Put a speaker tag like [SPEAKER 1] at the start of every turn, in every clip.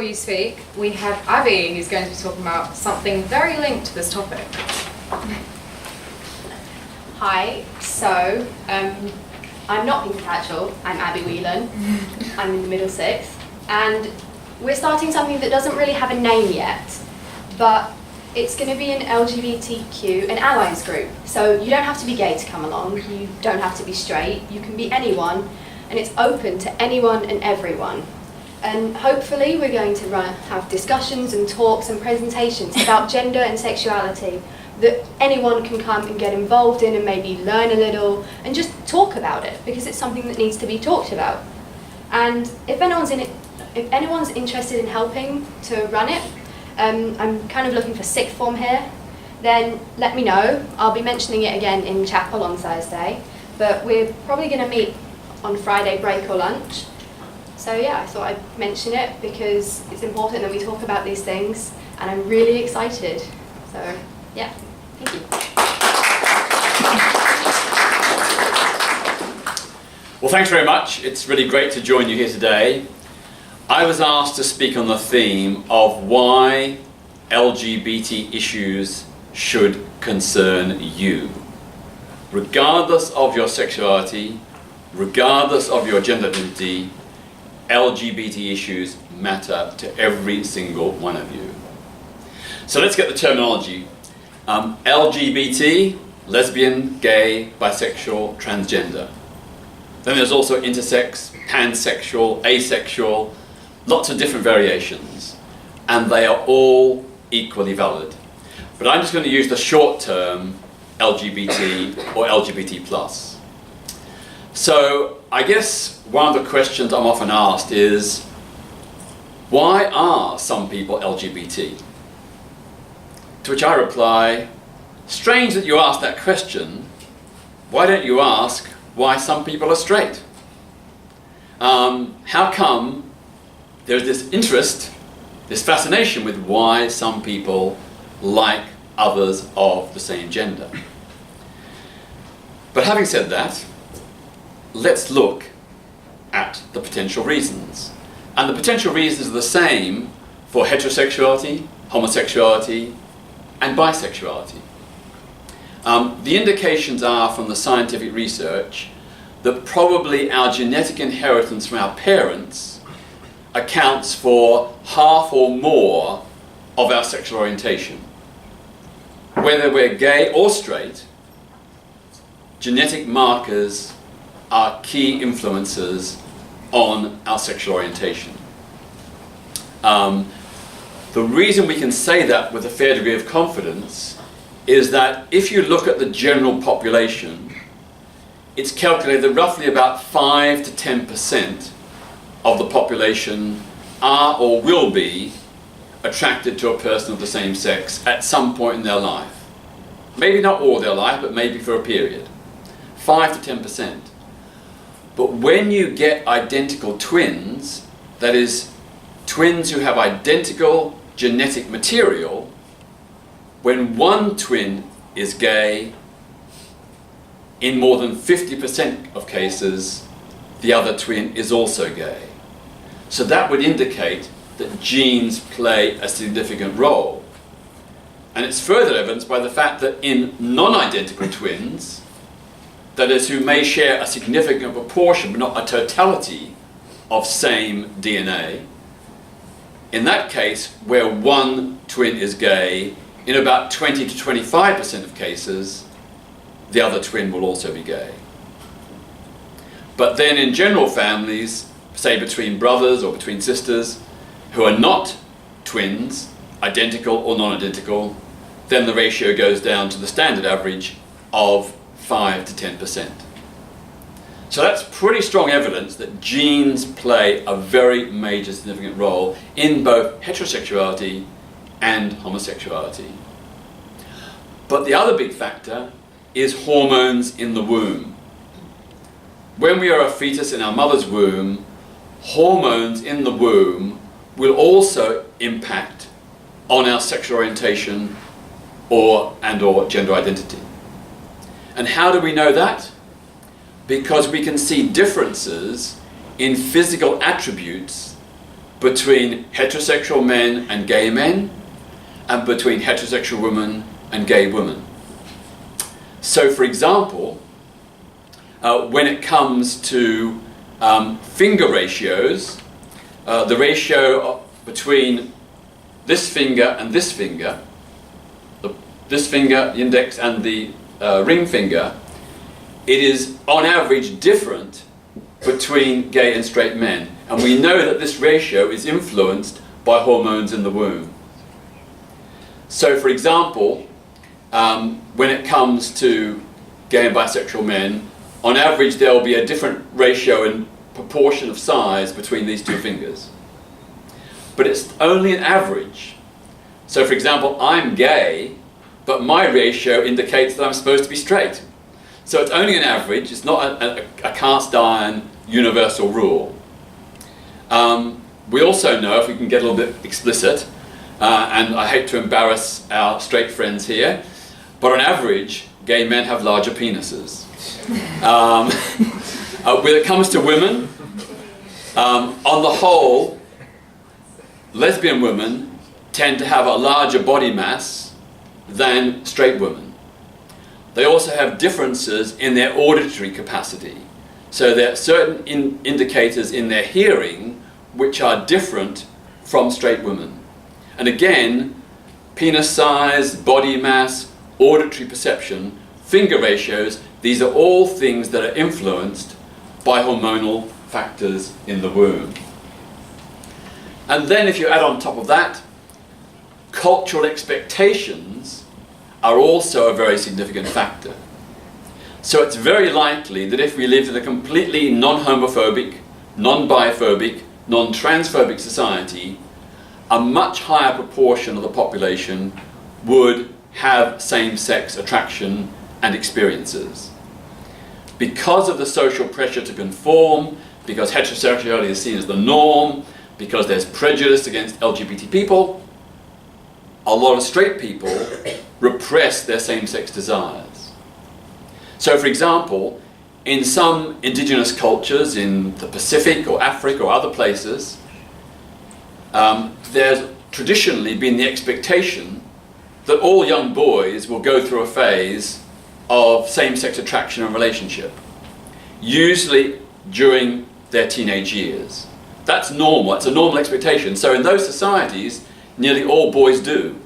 [SPEAKER 1] you speak, we have Abby, who's going to be talking about something very linked to this topic.
[SPEAKER 2] Hi, so I'm not Peter Tatchell, I'm Abby Whelan. I'm in the middle sixth, and we're starting something that doesn't really have a name yet, but it's going to be an LGBTQ and allies group. So you don't have to be gay to come along, you don't have to be straight, you can be anyone, and it's open to anyone and everyone. And hopefully we're going to have discussions and talks and presentations about gender and sexuality that anyone can come and get involved in and maybe learn a little and just talk about it, because it's something that needs to be talked about. And if anyone's interested in helping to run it, I'm kind of looking for sixth form here, then let me know. I'll be mentioning it again in chapel on Thursday, but we're probably going to meet on Friday break or lunch. So yeah, I thought I'd mention it because it's important that we talk about these things, and I'm really excited. So yeah, thank you.
[SPEAKER 3] Well, thanks very much. It's really great to join you here today. I was asked to speak on the theme of why LGBT issues should concern you. Regardless of your sexuality, regardless of your gender identity, LGBT issues matter to every single one of you. So let's get the terminology. LGBT, lesbian, gay, bisexual, transgender. Then there's also intersex, pansexual, asexual, lots of different variations, and they are all equally valid. But I'm just going to use the short term LGBT or LGBT+. So I guess one of the questions I'm often asked is, why are some people LGBT? To which I reply, strange that you ask that question. Why don't you ask why some people are straight? How come there's this interest, this fascination with why some people like others of the same gender? But having said that, let's look at the potential reasons. And the potential reasons are the same for heterosexuality, homosexuality, and bisexuality. The indications are from the scientific research that probably our genetic inheritance from our parents accounts for half or more of our sexual orientation. Whether we're gay or straight, genetic markers are key influences on our sexual orientation. The reason we can say that with a fair degree of confidence is that if you look at the general population, it's calculated that roughly about 5 to 10% of the population are or will be attracted to a person of the same sex at some point in their life. Maybe not all their life, but maybe for a period. 5 to 10%. But when you get identical twins, that is, twins who have identical genetic material, when one twin is gay, in more than 50% of cases, the other twin is also gay. So that would indicate that genes play a significant role. And it's further evidenced by the fact that in non-identical twins, that is, who may share a significant proportion but not a totality of same DNA, in that case, where one twin is gay, in about 20 to 25% of cases, the other twin will also be gay. But then in general families, say between brothers or between sisters, who are not twins, identical or non-identical, then the ratio goes down to the standard average of 5 to 10%. So that's pretty strong evidence that genes play a very major significant role in both heterosexuality and homosexuality. But the other big factor is hormones in the womb. When we are a fetus in our mother's womb, hormones in the womb will also impact on our sexual orientation or gender identity. And how do we know that? Because we can see differences in physical attributes between heterosexual men and gay men, and between heterosexual women and gay women. So, for example, when it comes to finger ratios, the ratio between this finger and this finger, this finger, the index, and the ring finger, it is on average different between gay and straight men. And we know that this ratio is influenced by hormones in the womb. So, for example, when it comes to gay and bisexual men, on average there will be a different ratio and proportion of size between these two fingers. But it's only an average. So, for example, I'm gay, but my ratio indicates that I'm supposed to be straight. So it's only an average, it's not a cast iron universal rule. We also know, if we can get a little bit explicit, and I hate to embarrass our straight friends here, but on average, gay men have larger penises. When it comes to women, on the whole, lesbian women tend to have a larger body mass than straight women. They also have differences in their auditory capacity. So there are certain indicators in their hearing which are different from straight women. And again, penis size, body mass, auditory perception, finger ratios, these are all things that are influenced by hormonal factors in the womb. And then if you add on top of that, cultural expectations are also a very significant factor. So it's very likely that if we lived in a completely non-homophobic, non-biphobic, non-transphobic society, a much higher proportion of the population would have same-sex attraction and experiences. Because of the social pressure to conform, because heterosexuality is seen as the norm, because there's prejudice against LGBT people, a lot of straight people repress their same-sex desires. So, for example, in some indigenous cultures in the Pacific or Africa or other places, there's traditionally been the expectation that all young boys will go through a phase of same-sex attraction and relationship, usually during their teenage years. That's normal, it's a normal expectation. So in those societies, nearly all boys do.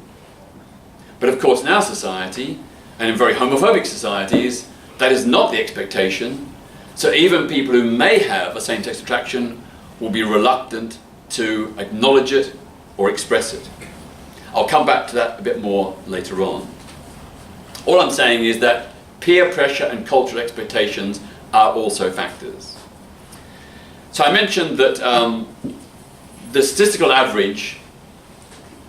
[SPEAKER 3] But of course in our society, and in very homophobic societies, that is not the expectation. So even people who may have a same-sex attraction will be reluctant to acknowledge it or express it. I'll come back to that a bit more later on. All I'm saying is that peer pressure and cultural expectations are also factors. So I mentioned that the statistical average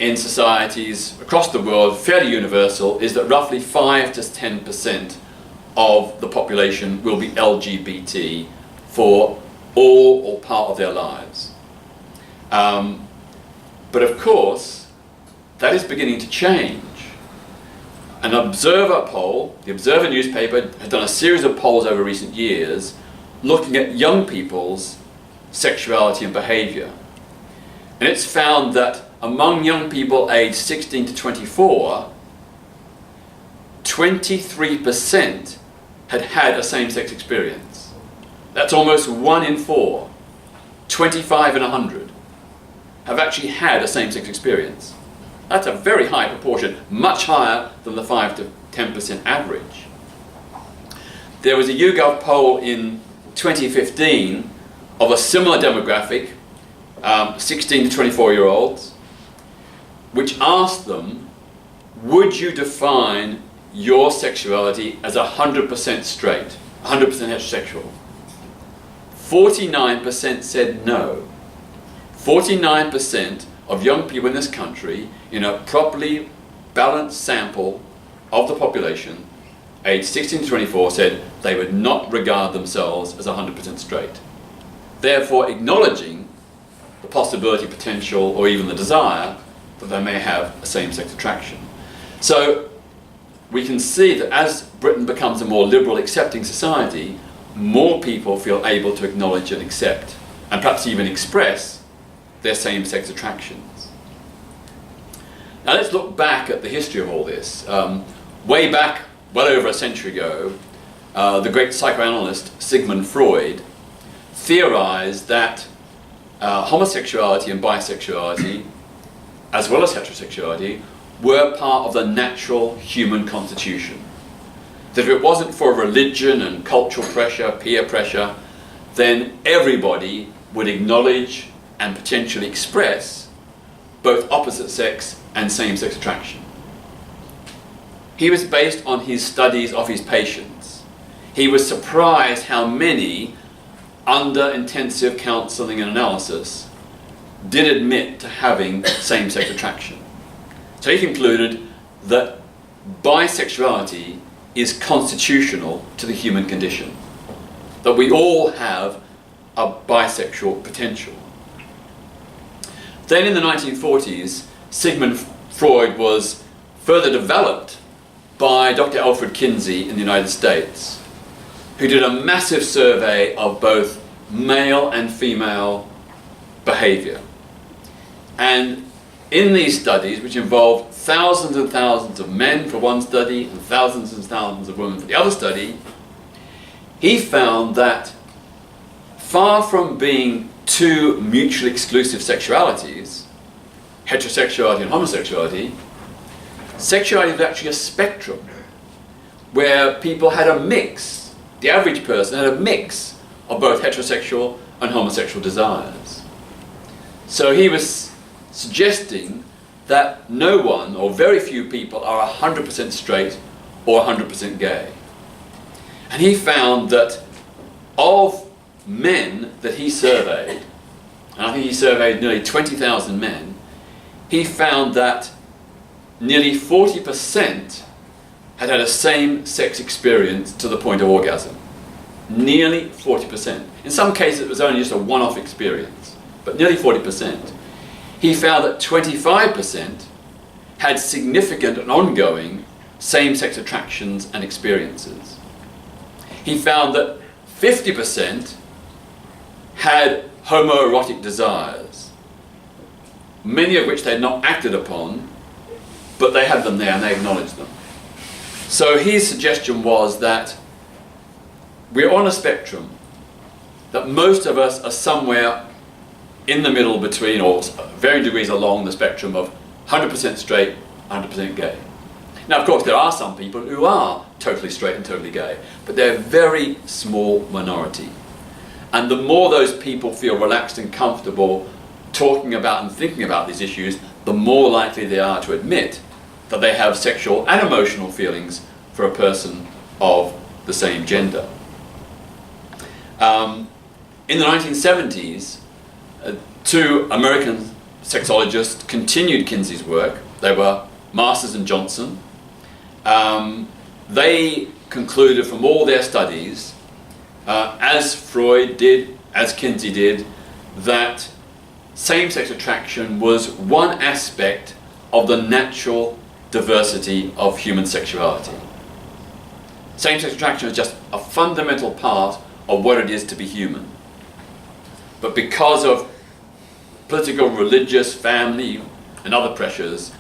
[SPEAKER 3] in societies across the world, fairly universal, is that roughly 5 to 10% of the population will be LGBT for all or part of their lives. But of course, that is beginning to change. An Observer poll, the Observer newspaper, has done a series of polls over recent years looking at young people's sexuality and behaviour. And it's found that among young people aged 16 to 24, 23% had had a same-sex experience. That's almost 1 in 4. 25 in 100 have actually had a same-sex experience. That's a very high proportion, much higher than the 5 to 10% average. There was a YouGov poll in 2015 of a similar demographic, 16 to 24-year-olds, which asked them, would you define your sexuality as 100% straight, 100% heterosexual? 49% said no. 49% of young people in this country, in a properly balanced sample of the population, aged 16 to 24, said they would not regard themselves as 100% straight. Therefore, acknowledging the possibility, potential, or even the desire that they may have a same-sex attraction. So we can see that as Britain becomes a more liberal, accepting society, more people feel able to acknowledge and accept, and perhaps even express, their same-sex attractions. Now let's look back at the history of all this. Way back, well over a century ago, the great psychoanalyst Sigmund Freud theorized that homosexuality and bisexuality, as well as heterosexuality, were part of the natural human constitution. That if it wasn't for religion and cultural pressure, peer pressure, then everybody would acknowledge and potentially express both opposite sex and same-sex attraction. He was based on his studies of his patients. He was surprised how many, under intensive counselling and analysis, did admit to having same-sex attraction. So he concluded that bisexuality is constitutional to the human condition, that we all have a bisexual potential. Then in the 1940s, Sigmund Freud was further developed by Dr. Alfred Kinsey in the United States, who did a massive survey of both male and female behavior. And in these studies, which involved thousands and thousands of men for one study and thousands of women for the other study, he found that far from being two mutually exclusive sexualities, heterosexuality and homosexuality, sexuality was actually a spectrum where people had a mix. The average person had a mix of both heterosexual and homosexual desires. So he was suggesting that no one or very few people are 100% straight or 100% gay. And he found that of men that he surveyed, and I think he surveyed nearly 20,000 men, he found that nearly 40% had had a same-sex experience to the point of orgasm. Nearly 40%. In some cases it was only just a one-off experience, but nearly 40%. He found that 25% had significant and ongoing same-sex attractions and experiences. He found that 50% had homoerotic desires, many of which they had not acted upon, but they had them there and they acknowledged them. So his suggestion was that we're on a spectrum, that most of us are somewhere in the middle between, or varying degrees along the spectrum of 100% straight, 100% gay. Now, of course, there are some people who are totally straight and totally gay, but they're a very small minority. And the more those people feel relaxed and comfortable talking about and thinking about these issues, the more likely they are to admit that they have sexual and emotional feelings for a person of the same gender. In the 1970s, two American sexologists continued Kinsey's work. They were Masters and Johnson. They concluded from all their studies, as Freud did, as Kinsey did, that same-sex attraction was one aspect of the natural diversity of human sexuality. Same-sex attraction is just a fundamental part of what it is to be human. But because of political, religious, family, and other pressures,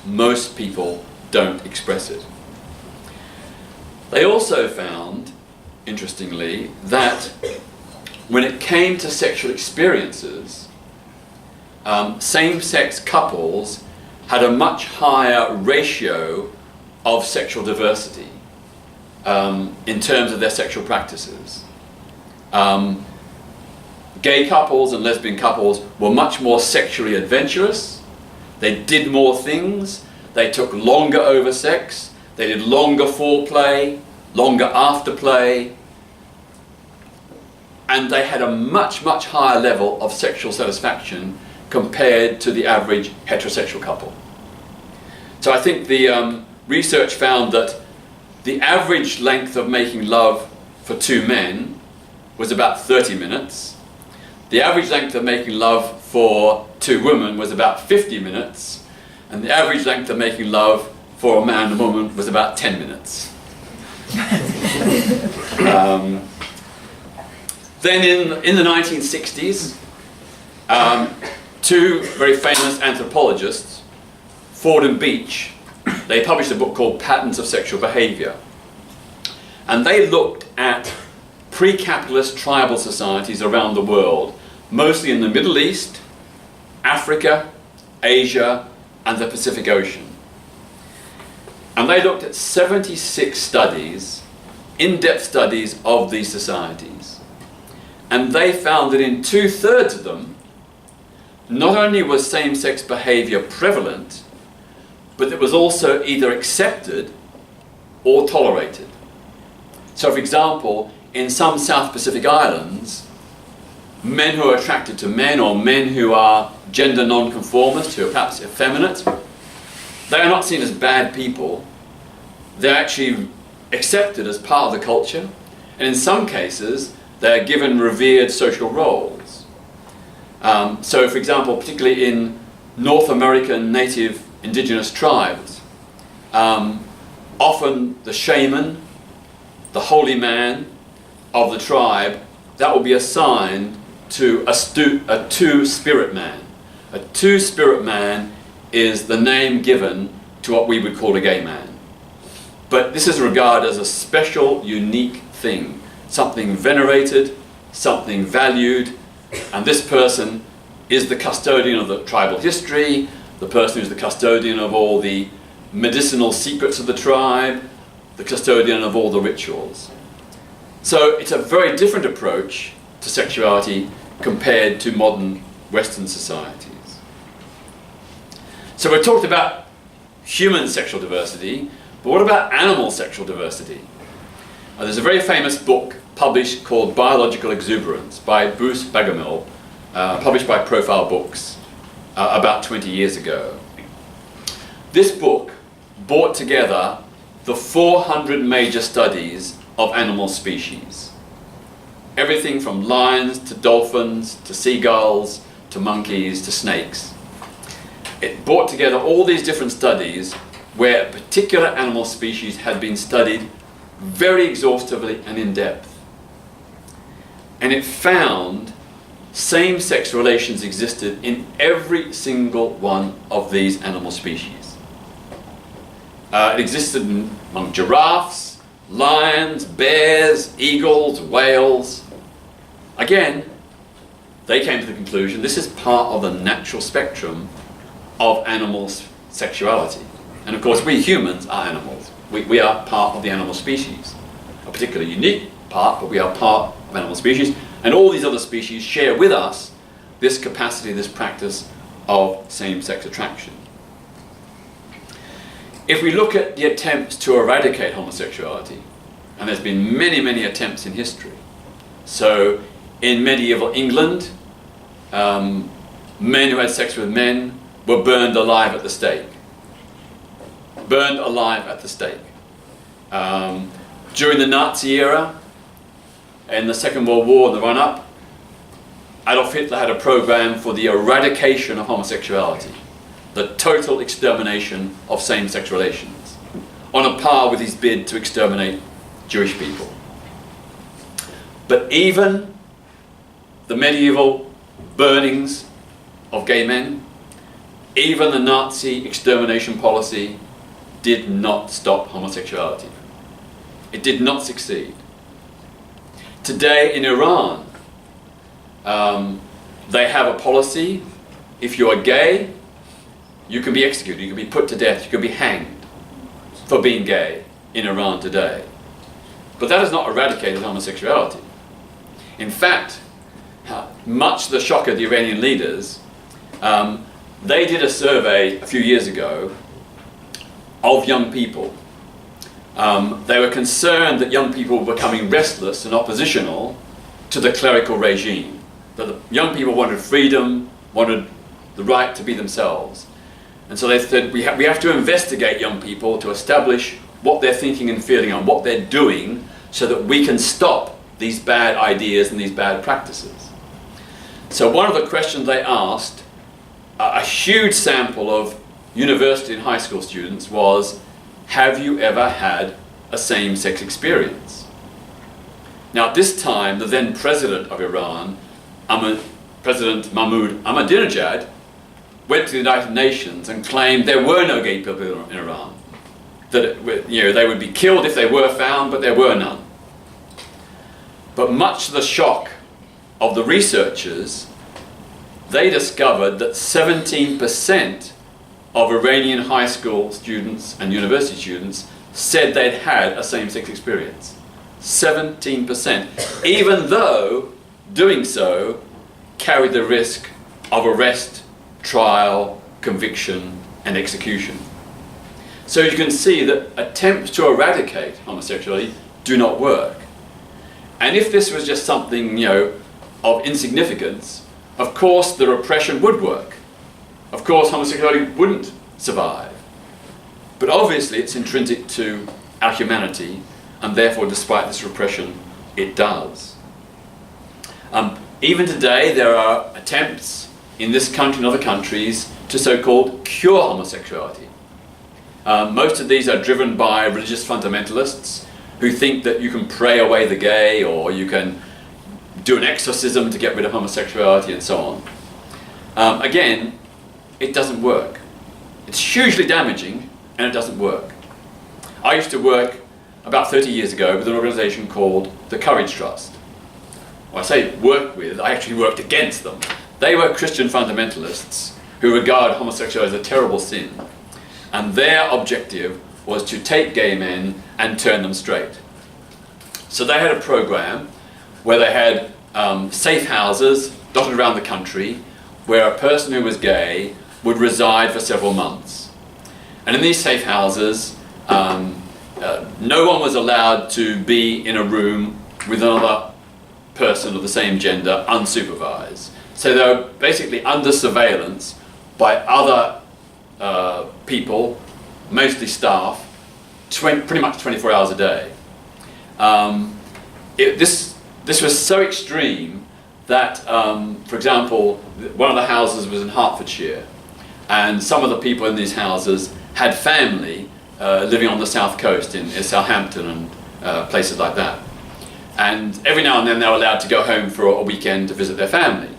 [SPEAKER 3] most people don't express it. They also found, interestingly, that when it came to sexual experiences, same-sex couples had a much higher ratio of sexual diversity in terms of their sexual practices. Gay couples and lesbian couples were much more sexually adventurous. They did more things. They took longer over sex. They did longer foreplay, longer afterplay. And they had a much, much higher level of sexual satisfaction compared to the average heterosexual couple. So I think the research found that the average length of making love for two men was about 30 minutes. The average length of making love for two women was about 50 minutes. And the average length of making love for a man and a woman was about 10 minutes. Then in the 1960s, two very famous anthropologists, Ford and Beach, they published a book called Patterns of Sexual Behavior. And they looked at pre-capitalist tribal societies around the world, mostly in the Middle East, Africa, Asia, and the Pacific Ocean. And they looked at 76 studies, in-depth studies of these societies. And they found that in 2/3 of them, not only was same-sex behavior prevalent, but it was also either accepted or tolerated. So, for example, in some South Pacific islands, men who are attracted to men, or men who are gender non-conformist, who are perhaps effeminate, they are not seen as bad people. They're actually accepted as part of the culture, and in some cases, they're given revered social roles. So, for example, particularly in North American native indigenous tribes, often the shaman, the holy man of the tribe, that will be assigned to a two-spirit man. A two-spirit man is the name given to what we would call a gay man. But this is regarded as a special, unique thing, something venerated, something valued, and this person is the custodian of the tribal history, the person who's the custodian of all the medicinal secrets of the tribe, the custodian of all the rituals. So it's a very different approach to sexuality compared to modern Western societies. So we've talked about human sexual diversity, but what about animal sexual diversity? There's a very famous book published called Biological Exuberance by Bruce Bagamill, published by Profile Books about 20 years ago. This book brought together the 400 major studies of animal species. Everything from lions to dolphins to seagulls to monkeys to snakes. It brought together all these different studies where a particular animal species had been studied very exhaustively and in depth. And it found same-sex relations existed in every single one of these animal species. It existed among giraffes, lions, bears, eagles, whales. Again, they came to the conclusion this is part of the natural spectrum of animals' sexuality. And of course, we humans are animals. We are part of the animal species. A particularly unique part, but we are part of animal species. And all these other species share with us this capacity, this practice of same-sex attraction. If we look at the attempts to eradicate homosexuality, and there's been many, many attempts in history. So in medieval England, men who had sex with men were burned alive at the stake. Burned alive at the stake. During the Nazi era, in the Second World War, the run-up, Adolf Hitler had a program for the eradication of homosexuality, the total extermination of same-sex relations, on a par with his bid to exterminate Jewish people. But even the medieval burnings of gay men, even the Nazi extermination policy did not stop homosexuality. It did not succeed. Today in Iran, they have a policy, if you are gay, you can be executed, you can be put to death, you can be hanged for being gay in Iran today. But that has not eradicated homosexuality. In fact, much to the shock of the Iranian leaders, they did a survey a few years ago of young people. They were concerned that young people were becoming restless and oppositional to the clerical regime. That the young people wanted freedom, wanted the right to be themselves. And so they said, we have to investigate young people to establish what they're thinking and feeling and what they're doing so that we can stop these bad ideas and these bad practices. So one of the questions they asked, a huge sample of university and high school students, was, have you ever had a same-sex experience? Now at this time, the then president of Iran, President Mahmoud Ahmadinejad, went to the United Nations and claimed there were no gay people in Iran. That they would be killed if they were found, but there were none. But much to the shock of the researchers, they discovered that 17% of Iranian high school students and university students said they'd had a same-sex experience. 17%, even though doing so carried the risk of arrest, trial, conviction, and execution. So you can see that attempts to eradicate homosexuality do not work. And if this was just something, of insignificance, of course the repression would work. Of course homosexuality wouldn't survive. But obviously it's intrinsic to our humanity, and therefore despite this repression, it does. Even today there are attempts in this country and other countries to so-called cure homosexuality. Most of these are driven by religious fundamentalists who think that you can pray away the gay, or you can do an exorcism to get rid of homosexuality, and so on. Again, it doesn't work. It's hugely damaging, and it doesn't work. I used to work about 30 years ago with an organisation called the Courage Trust. Well, I say work with, I actually worked against them. They were Christian fundamentalists who regard homosexuality as a terrible sin. And their objective was to take gay men and turn them straight. So they had a program where they had safe houses dotted around the country where a person who was gay would reside for several months. And in these safe houses, no one was allowed to be in a room with another person of the same gender unsupervised. So they were basically under surveillance by other people, mostly staff, pretty much 24 hours a day. This was so extreme that, for example, one of the houses was in Hertfordshire, and some of the people in these houses had family living on the south coast in Southampton and places like that. And every now and then they were allowed to go home for a weekend to visit their family.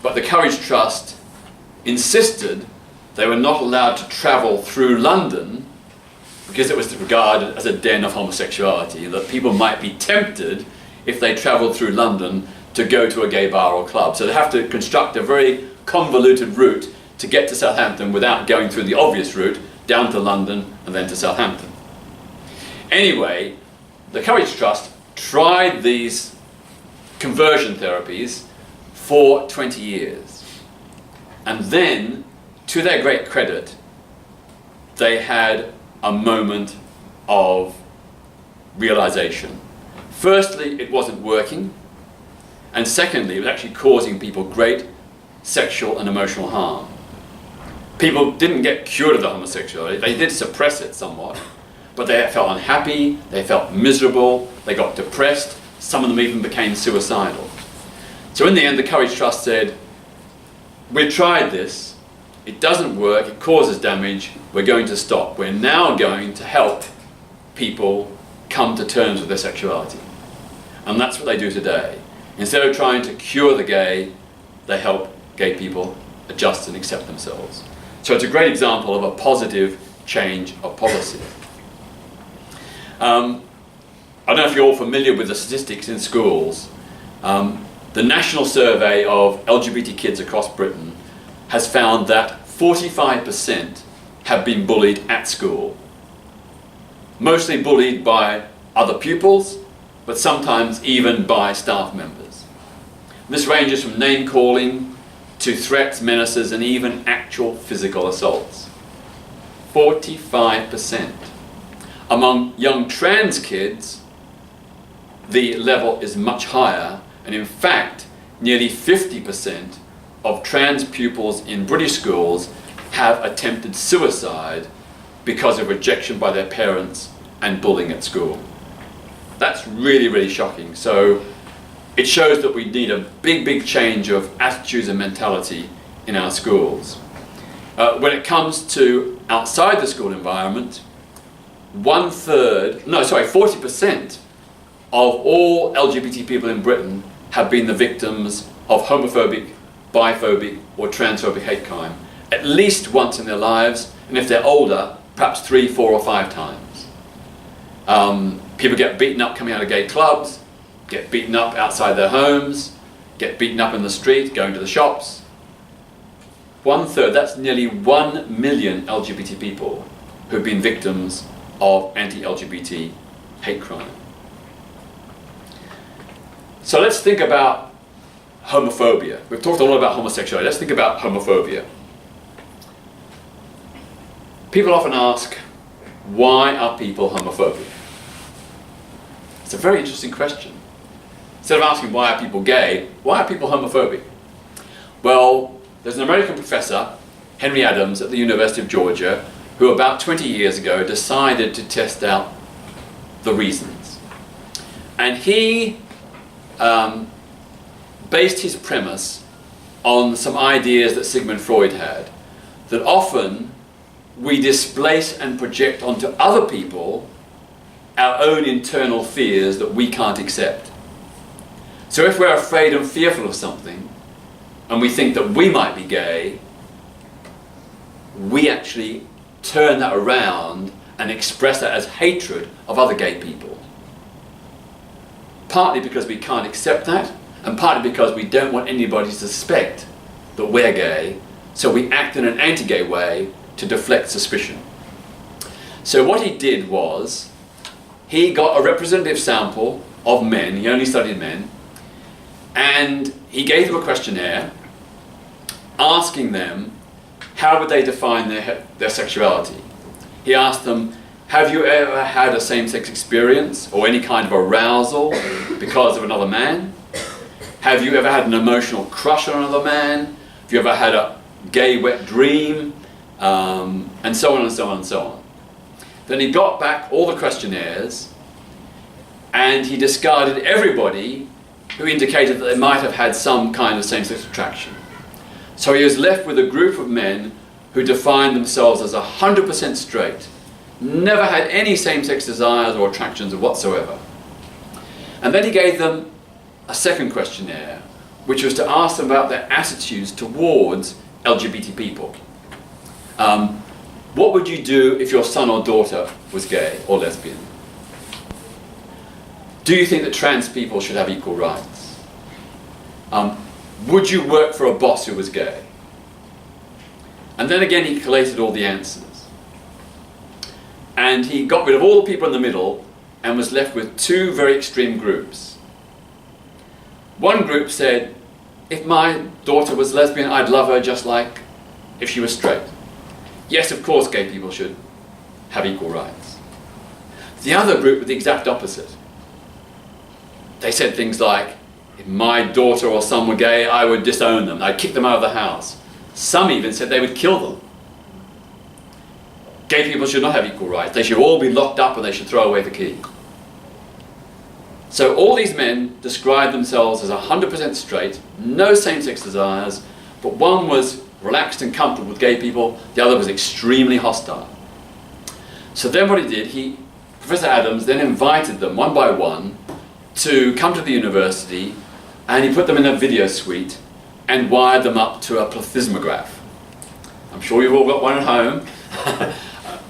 [SPEAKER 3] But the Courage Trust insisted they were not allowed to travel through London because it was regarded as a den of homosexuality, that people might be tempted if they travelled through London to go to a gay bar or club. So they have to construct a very convoluted route to get to Southampton without going through the obvious route, down to London and then to Southampton. Anyway, the Courage Trust tried these conversion therapies for 20 years. And then, to their great credit, they had a moment of realization. Firstly, it wasn't working. And secondly, it was actually causing people great sexual and emotional harm. People didn't get cured of their homosexuality. They did suppress it somewhat. But they felt unhappy, they felt miserable, they got depressed, some of them even became suicidal. So in the end, the Courage Trust said, we've tried this, it doesn't work, it causes damage, we're going to stop. We're now going to help people come to terms with their sexuality. And that's what they do today. Instead of trying to cure the gay, they help gay people adjust and accept themselves. So it's a great example of a positive change of policy. I don't know if you're all familiar with the statistics in schools. The national survey of LGBT kids across Britain has found that 45% have been bullied at school. Mostly bullied by other pupils, but sometimes even by staff members. This ranges from name-calling to threats, menaces, and even actual physical assaults. 45%. Among young trans kids, the level is much higher, and in fact, nearly 50% of trans pupils in British schools have attempted suicide because of rejection by their parents and bullying at school. That's really, really shocking. So it shows that we need a big, big change of attitudes and mentality in our schools. When it comes to outside the school environment, 40% of all LGBT people in Britain have been the victims of homophobic biphobic or transphobic hate crime at least once in their lives, and if they're older, perhaps 3, 4 or 5 times. People get beaten up coming out of gay clubs, get beaten up outside their homes, get beaten up in the street, going to the shops. 1/3, that's nearly 1 million LGBT people who've been victims of anti-LGBT hate crime. So let's think about homophobia. We've talked a lot about homosexuality. Let's think about homophobia. People often ask, why are people homophobic? It's a very interesting question. Instead of asking why are people gay, why are people homophobic? Well, there's an American professor, Henry Adams, at the University of Georgia, who about 20 years ago decided to test out the reasons. And he based his premise on some ideas that Sigmund Freud had, that often we displace and project onto other people our own internal fears that we can't accept. So if we're afraid and fearful of something, and we think that we might be gay, we actually turn that around and express that as hatred of other gay people. Partly because we can't accept that, and partly because we don't want anybody to suspect that we're gay, so we act in an anti-gay way to deflect suspicion. So what he did was, he got a representative sample of men, he only studied men, and he gave them a questionnaire asking them how would they define their sexuality. He asked them, have you ever had a same-sex experience or any kind of arousal because of another man? Have you ever had an emotional crush on another man? Have you ever had a gay wet dream? And so on and so on and so on. Then he got back all the questionnaires and he discarded everybody who indicated that they might have had some kind of same-sex attraction. So he was left with a group of men who defined themselves as 100% straight, never had any same-sex desires or attractions whatsoever. And then he gave them a second questionnaire, which was to ask them about their attitudes towards LGBT people. What would you do if your son or daughter was gay or lesbian? Do you think that trans people should have equal rights? Would you work for a boss who was gay? And then again he collated all the answers. And he got rid of all the people in the middle and was left with 2 very extreme groups. One group said, if my daughter was lesbian, I'd love her just like if she was straight. Yes, of course gay people should have equal rights. The other group were the exact opposite. They said things like, if my daughter or son were gay, I would disown them, I'd kick them out of the house. Some even said they would kill them. Gay people should not have equal rights. They should all be locked up and they should throw away the key. So all these men described themselves as 100% straight, no same-sex desires, but one was relaxed and comfortable with gay people, the other was extremely hostile. So then what he did, Professor Adams then invited them one by one to come to the university, and he put them in a video suite and wired them up to a plethysmograph. I'm sure you've all got one at home.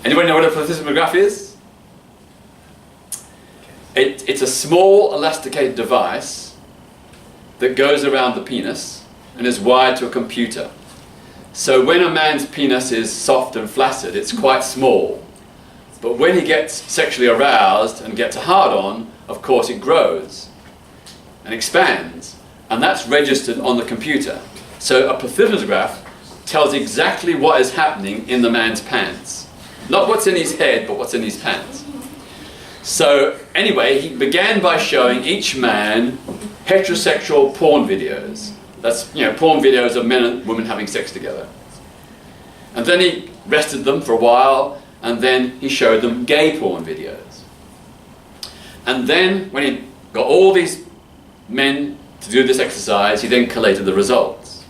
[SPEAKER 3] Anybody know what a plethysmograph is? It's a small elasticated device that goes around the penis and is wired to a computer. So when a man's penis is soft and flaccid, it's quite small. But when he gets sexually aroused and gets a hard-on, of course it grows and expands. And that's registered on the computer. So a plethysmograph tells exactly what is happening in the man's pants. Not what's in his head, but what's in his pants. So anyway, he began by showing each man heterosexual porn videos. That's, porn videos of men and women having sex together. And then he rested them for a while, and then he showed them gay porn videos. And then, when he got all these men to do this exercise, he then collated the results.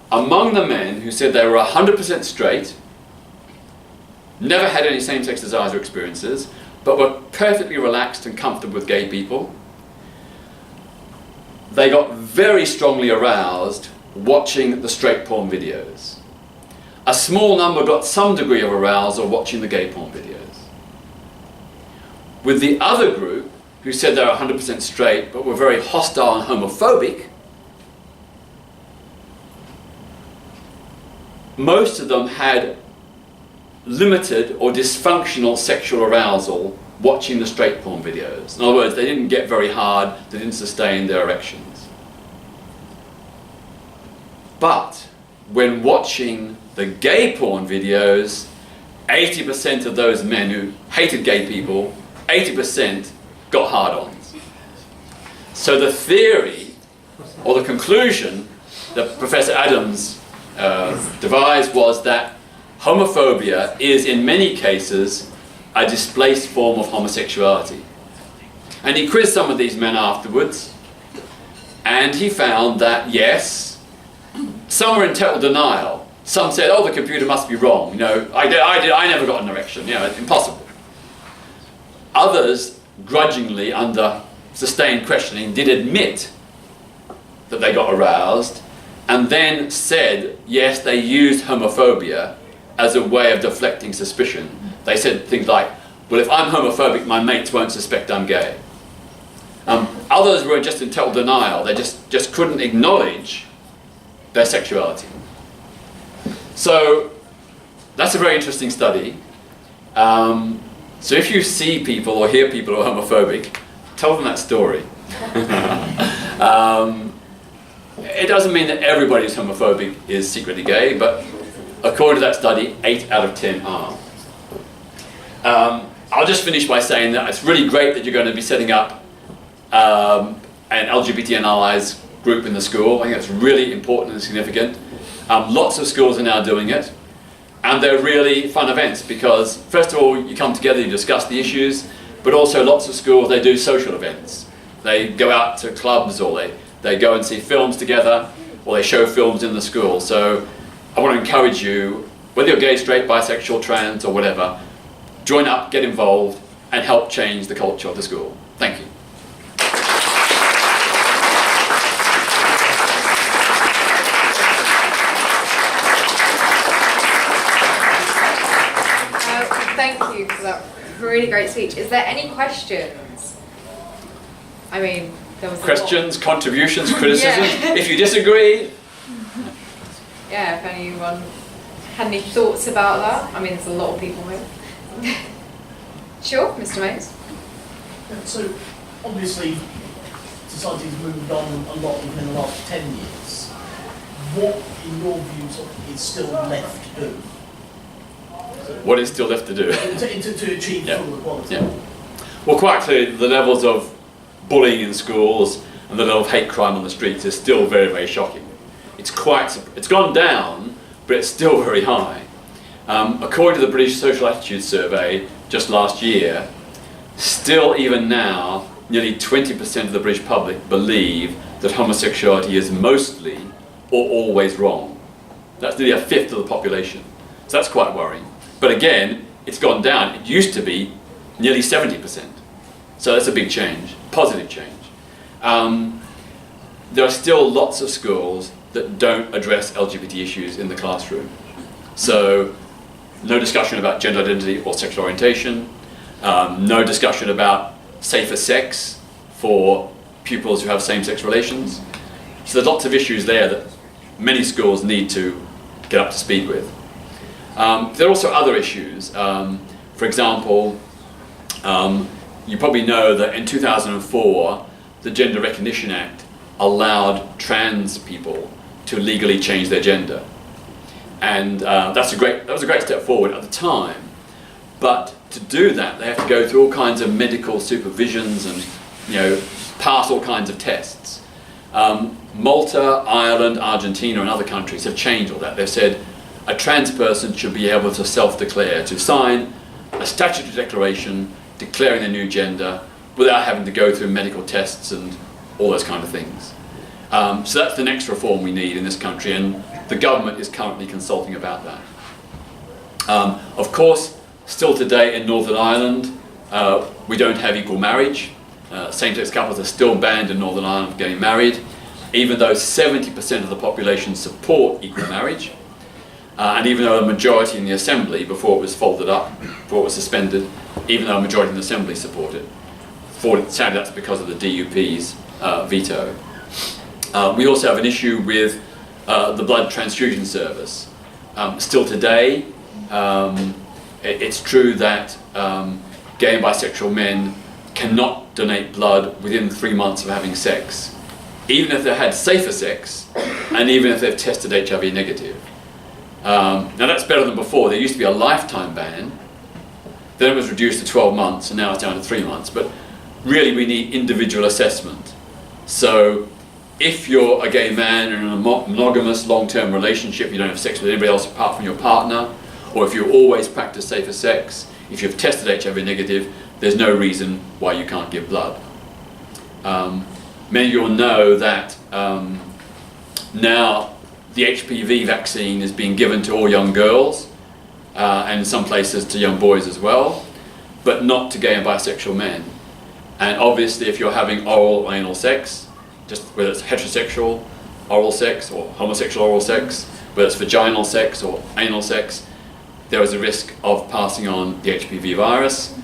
[SPEAKER 3] Among the men who said they were 100% straight, never had any same-sex desires or experiences, but were perfectly relaxed and comfortable with gay people, they got very strongly aroused watching the straight porn videos. A small number got some degree of arousal watching the gay porn videos. With the other group, who said they were 100% straight but were very hostile and homophobic, most of them had limited or dysfunctional sexual arousal watching the straight porn videos. In other words, they didn't get very hard, they didn't sustain their erections. But when watching the gay porn videos, 80% of those men who hated gay people, 80% got hard-ons. So the theory, or the conclusion that Professor Adams devised was that homophobia is in many cases a displaced form of homosexuality. And he quizzed some of these men afterwards, and he found that yes, some were in total denial. Some said, oh, the computer must be wrong. You know, I never got an erection. You know, it's impossible. Others, grudgingly, under sustained questioning, did admit that they got aroused, and then said, yes, they used homophobia as a way of deflecting suspicion. They said things like, well, if I'm homophobic, my mates won't suspect I'm gay. Others were just in total denial. They just couldn't acknowledge their sexuality. So that's a very interesting study. So if you see people or hear people who are homophobic, tell them that story. It doesn't mean that everybody who's homophobic is secretly gay, but according to that study, 8 out of 10 are. I'll just finish by saying that it's really great that you're going to be setting up an LGBT and allies group in the school. I think that's really important and significant. Lots of schools are now doing it, and they're really fun events because, first of all, you come together, you discuss the issues, but also lots of schools, they do social events. They go out to clubs, or they go and see films together, or they show films in the school. So I want to encourage you, whether you're gay, straight, bisexual, trans, or whatever, join up, get involved, and help change the culture of the school. Thank you.
[SPEAKER 1] Thank you for that really great speech. Is there any questions? I mean, there was
[SPEAKER 3] questions, contributions, criticism.
[SPEAKER 1] Yeah.
[SPEAKER 3] If you disagree.
[SPEAKER 1] Yeah, if anyone had any thoughts about that. I mean, there's a lot of people here. Sure, Mr. Mays.
[SPEAKER 4] So, obviously, society's moved on a lot within the last 10 years. What, in your view, is still left to do?
[SPEAKER 3] What is still left to do?
[SPEAKER 4] To achieve full equality?
[SPEAKER 3] Yeah. Well, quite clearly, the levels of bullying in schools and the level of hate crime on the streets is still very, very shocking. It's gone down, but it's still very high. According to the British Social Attitudes Survey just last year, still even now, nearly 20% of the British public believe that homosexuality is mostly or always wrong. That's nearly a fifth of the population. So that's quite worrying. But again, it's gone down. It used to be nearly 70%. So that's a big change, positive change. There are still lots of schools that don't address LGBT issues in the classroom. So no discussion about gender identity or sexual orientation, no discussion about safer sex for pupils who have same-sex relations. So there's lots of issues there that many schools need to get up to speed with. There are also other issues. For example, you probably know that in 2004, the Gender Recognition Act allowed trans people to legally change their gender. And that was a great step forward at the time. But to do that, they have to go through all kinds of medical supervisions and pass all kinds of tests. Malta, Ireland, Argentina and other countries have changed all that. They've said a trans person should be able to self-declare, to sign a statutory declaration declaring their new gender without having to go through medical tests and all those kind of things. So that's the next reform we need in this country, and the government is currently consulting about that. Of course, still today in Northern Ireland, we don't have equal marriage. Same-sex couples are still banned in Northern Ireland from getting married. even though 70% of the population support equal marriage, and even though a majority in the Assembly, before it was folded up, before it was suspended, even though a majority in the Assembly support it, sadly that's because of the DUP's veto. We also have an issue with the blood transfusion service. Still today, it's true that gay and bisexual men cannot donate blood within 3 months of having sex, even if they've had safer sex, and even if they've tested HIV negative. Now that's better than before. There used to be a lifetime ban, then it was reduced to 12 months, and now it's down to 3 months. But really we need individual assessment. So if you're a gay man in a monogamous long-term relationship, you don't have sex with anybody else apart from your partner, or if you always practice safer sex, if you've tested HIV negative, there's no reason why you can't give blood. Many of you will know that now the HPV vaccine is being given to all young girls, and in some places to young boys as well, but not to gay and bisexual men. And obviously if you're having oral or anal sex, just whether it's heterosexual oral sex or homosexual oral sex, whether it's vaginal sex or anal sex, there is a risk of passing on the HPV virus,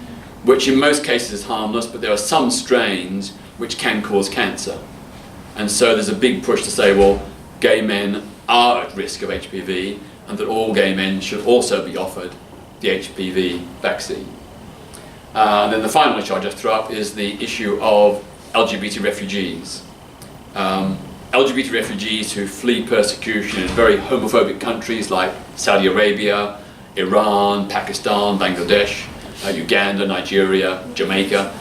[SPEAKER 3] which in most cases is harmless, but there are some strains which can cause cancer. And so there's a big push to say, well, gay men are at risk of HPV, and that all gay men should also be offered the HPV vaccine. Then the final issue I'll just throw up is the issue of LGBT refugees. LGBT refugees who flee persecution in very homophobic countries like Saudi Arabia, Iran, Pakistan, Bangladesh, Uganda, Nigeria, Jamaica.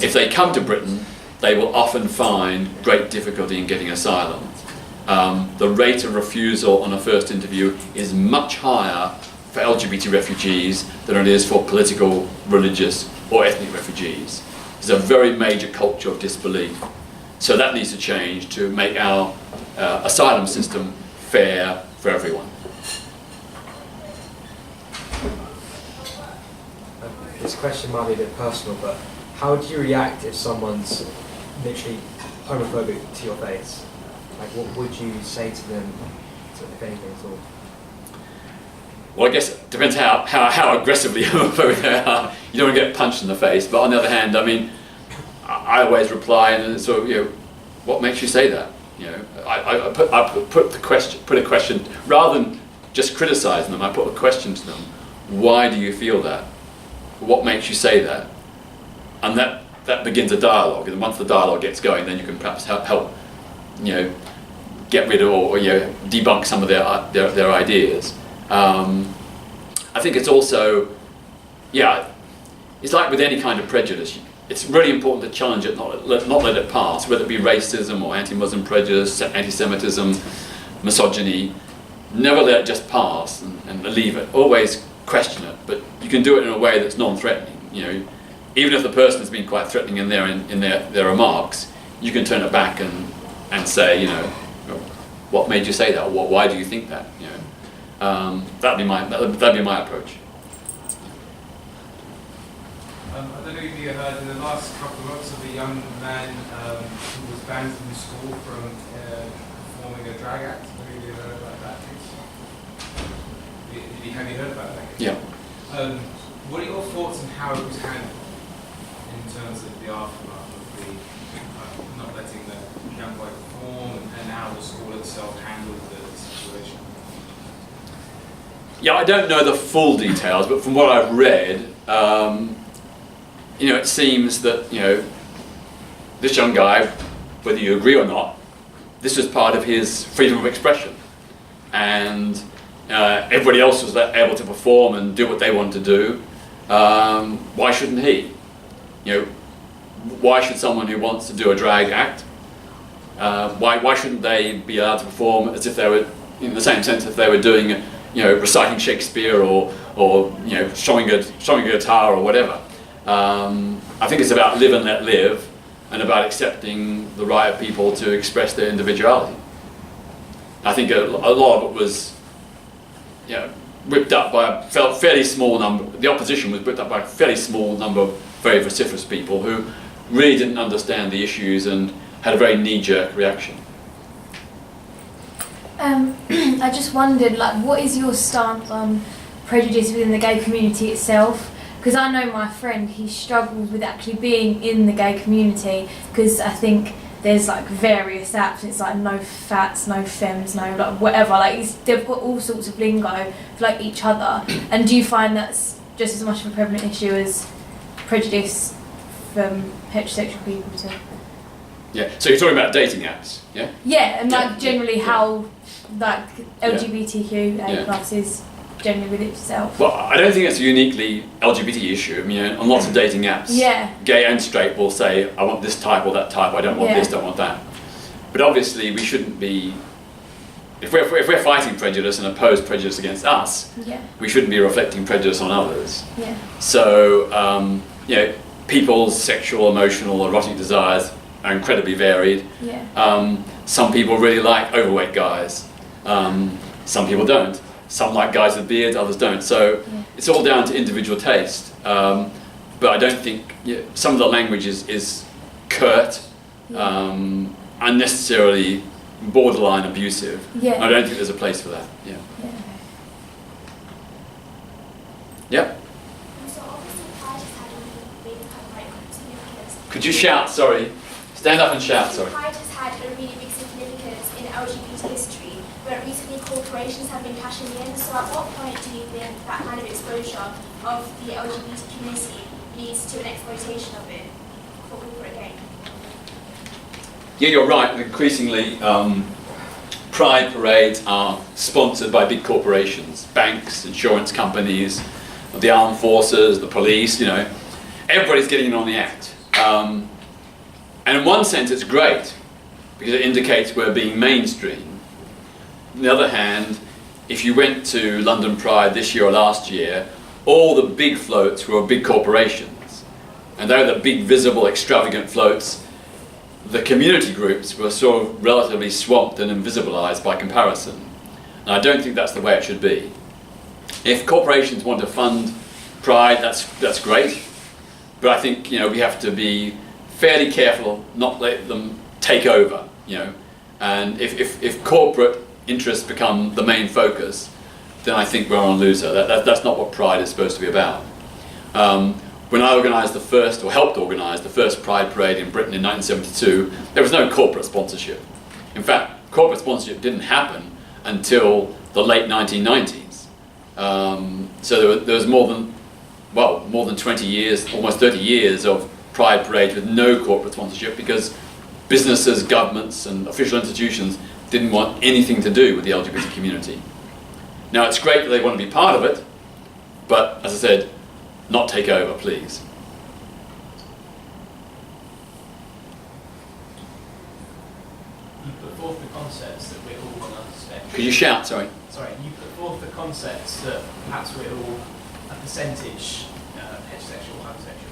[SPEAKER 3] If they come to Britain, they will often find great difficulty in getting asylum. The rate of refusal on a first interview is much higher for LGBT refugees than it is for political, religious or ethnic refugees. There's a very major culture of disbelief. So that needs to change to make our asylum system fair for everyone.
[SPEAKER 5] This question might be a bit personal, but how do you react if someone's literally homophobic to your face? Like, what would you say to them, if anything at all?
[SPEAKER 3] Well, I guess it depends how aggressively homophobic they are. You don't want to get punched in the face, but on the other hand, I mean, I always reply and sort of, you know, what makes you say that? You know, I put a question rather than just criticizing them. I put a question to them: why do you feel that? What makes you say that? And that begins a dialogue. And once the dialogue gets going, then you can perhaps help you know, get rid of or you know, debunk some of their ideas. I think it's also, yeah, it's like with any kind of prejudice. It's really important to challenge it, not let it pass, whether it be racism or anti-Muslim prejudice, anti-Semitism, misogyny. Never let it just pass and leave it. Always question it, but you can do it in a way that's non-threatening. You know, even if the person has been quite threatening in their remarks, you can turn it back and say, you know, what made you say that? Or why do you think that? You know, that'd be my approach.
[SPEAKER 6] I don't know if you heard in the last couple of months of a young man who was banned from school from performing a drag act. Have you heard about that? Have you heard about that?
[SPEAKER 3] Yeah.
[SPEAKER 6] What are your thoughts on how it was handled in terms of the aftermath of the not letting the young boy perform, and how the school itself handled the situation?
[SPEAKER 3] Yeah, I don't know the full details, but from what I've read, you know, it seems that, you know, this young guy, whether you agree or not, this was part of his freedom of expression, and everybody else was able to perform and do what they wanted to do. Why shouldn't he? You know, why should someone who wants to do a drag act, why shouldn't they be allowed to perform as if they were, in the same sense, if they were doing, you know, reciting Shakespeare or you know, showing a guitar or whatever. I think it's about live and let live, and about accepting the right of people to express their individuality. I think a lot of it was, you know, whipped up by a fairly small number. The opposition was whipped up by a fairly small number of very vociferous people who really didn't understand the issues and had a very knee-jerk reaction.
[SPEAKER 7] I just wondered, like, what is your stance on prejudice within the gay community itself? Because I know my friend, he struggles with actually being in the gay community, because I think there's like various apps, it's like no fats, no femmes, no like whatever, like they've got all sorts of lingo for like each other. And do you find that's just as much of a prevalent issue as prejudice from heterosexual people too?
[SPEAKER 3] Yeah, so you're talking about dating apps, yeah?
[SPEAKER 7] Yeah, and like
[SPEAKER 3] Yeah.
[SPEAKER 7] generally
[SPEAKER 3] Yeah.
[SPEAKER 7] how like LGBTQA
[SPEAKER 3] Yeah.
[SPEAKER 7] plus is generally with itself.
[SPEAKER 3] Well, I don't think it's a uniquely LGBT issue. I mean, on lots of dating apps,
[SPEAKER 7] Yeah.
[SPEAKER 3] gay and straight will say, I want this type or that type, I don't want
[SPEAKER 7] Yeah.
[SPEAKER 3] this, don't want that. But obviously we shouldn't be, if we're fighting prejudice and oppose prejudice against us,
[SPEAKER 7] Yeah,
[SPEAKER 3] we shouldn't be reflecting prejudice on others.
[SPEAKER 7] yeah,
[SPEAKER 3] So, you know, people's sexual, emotional, erotic desires are incredibly varied.
[SPEAKER 7] yeah,
[SPEAKER 3] Some people really like overweight guys. Some people don't. Some like guys with beards, others don't. So
[SPEAKER 7] Yeah.
[SPEAKER 3] it's all down to individual taste. But I don't think some of the language is curt,
[SPEAKER 7] yeah.
[SPEAKER 3] unnecessarily borderline abusive.
[SPEAKER 7] Yeah.
[SPEAKER 3] I don't think there's a place for that. Yeah.
[SPEAKER 7] Yeah.
[SPEAKER 3] Yep.
[SPEAKER 8] So obviously Pride has had a really kind of like significance.
[SPEAKER 3] Could you shout? Sorry. Stand up and shout. Sorry.
[SPEAKER 8] Pride has had a really big significance in LGBT history, but recently corporations have been cashing in. So at what point do you think that kind of exposure of the LGBT community leads to an exploitation of it for corporate gain?
[SPEAKER 3] Yeah, you're right. Increasingly, pride parades are sponsored by big corporations, banks, insurance companies, the armed forces, the police. You know, everybody's getting in on the act. And in one sense, it's great because it indicates we're being mainstream. On the other hand, if you went to London Pride this year or last year, all the big floats were big corporations, and they're the big, visible, extravagant floats. The community groups were sort of relatively swamped and invisibilized by comparison. And I don't think that's the way it should be. If corporations want to fund Pride, that's great. But I think we have to be fairly careful, not let them take over. And if corporate interests become the main focus, then I think we're on a loser. That's not what Pride is supposed to be about. When I organised helped organise the first Pride Parade in Britain in 1972, there was no corporate sponsorship. In fact, corporate sponsorship didn't happen until the late 1990s. So there was more than 20 years, almost 30 years of Pride Parades with no corporate sponsorship because businesses, governments and official institutions didn't want anything to do with the LGBT community. Now it's great that they want to be part of it, but as I said, not take over, please.
[SPEAKER 4] You put forth the concepts that we're all on a spectrum.
[SPEAKER 3] Could you shout, sorry?
[SPEAKER 4] Sorry, you put forth the concepts that perhaps we're all a percentage heterosexual or homosexual.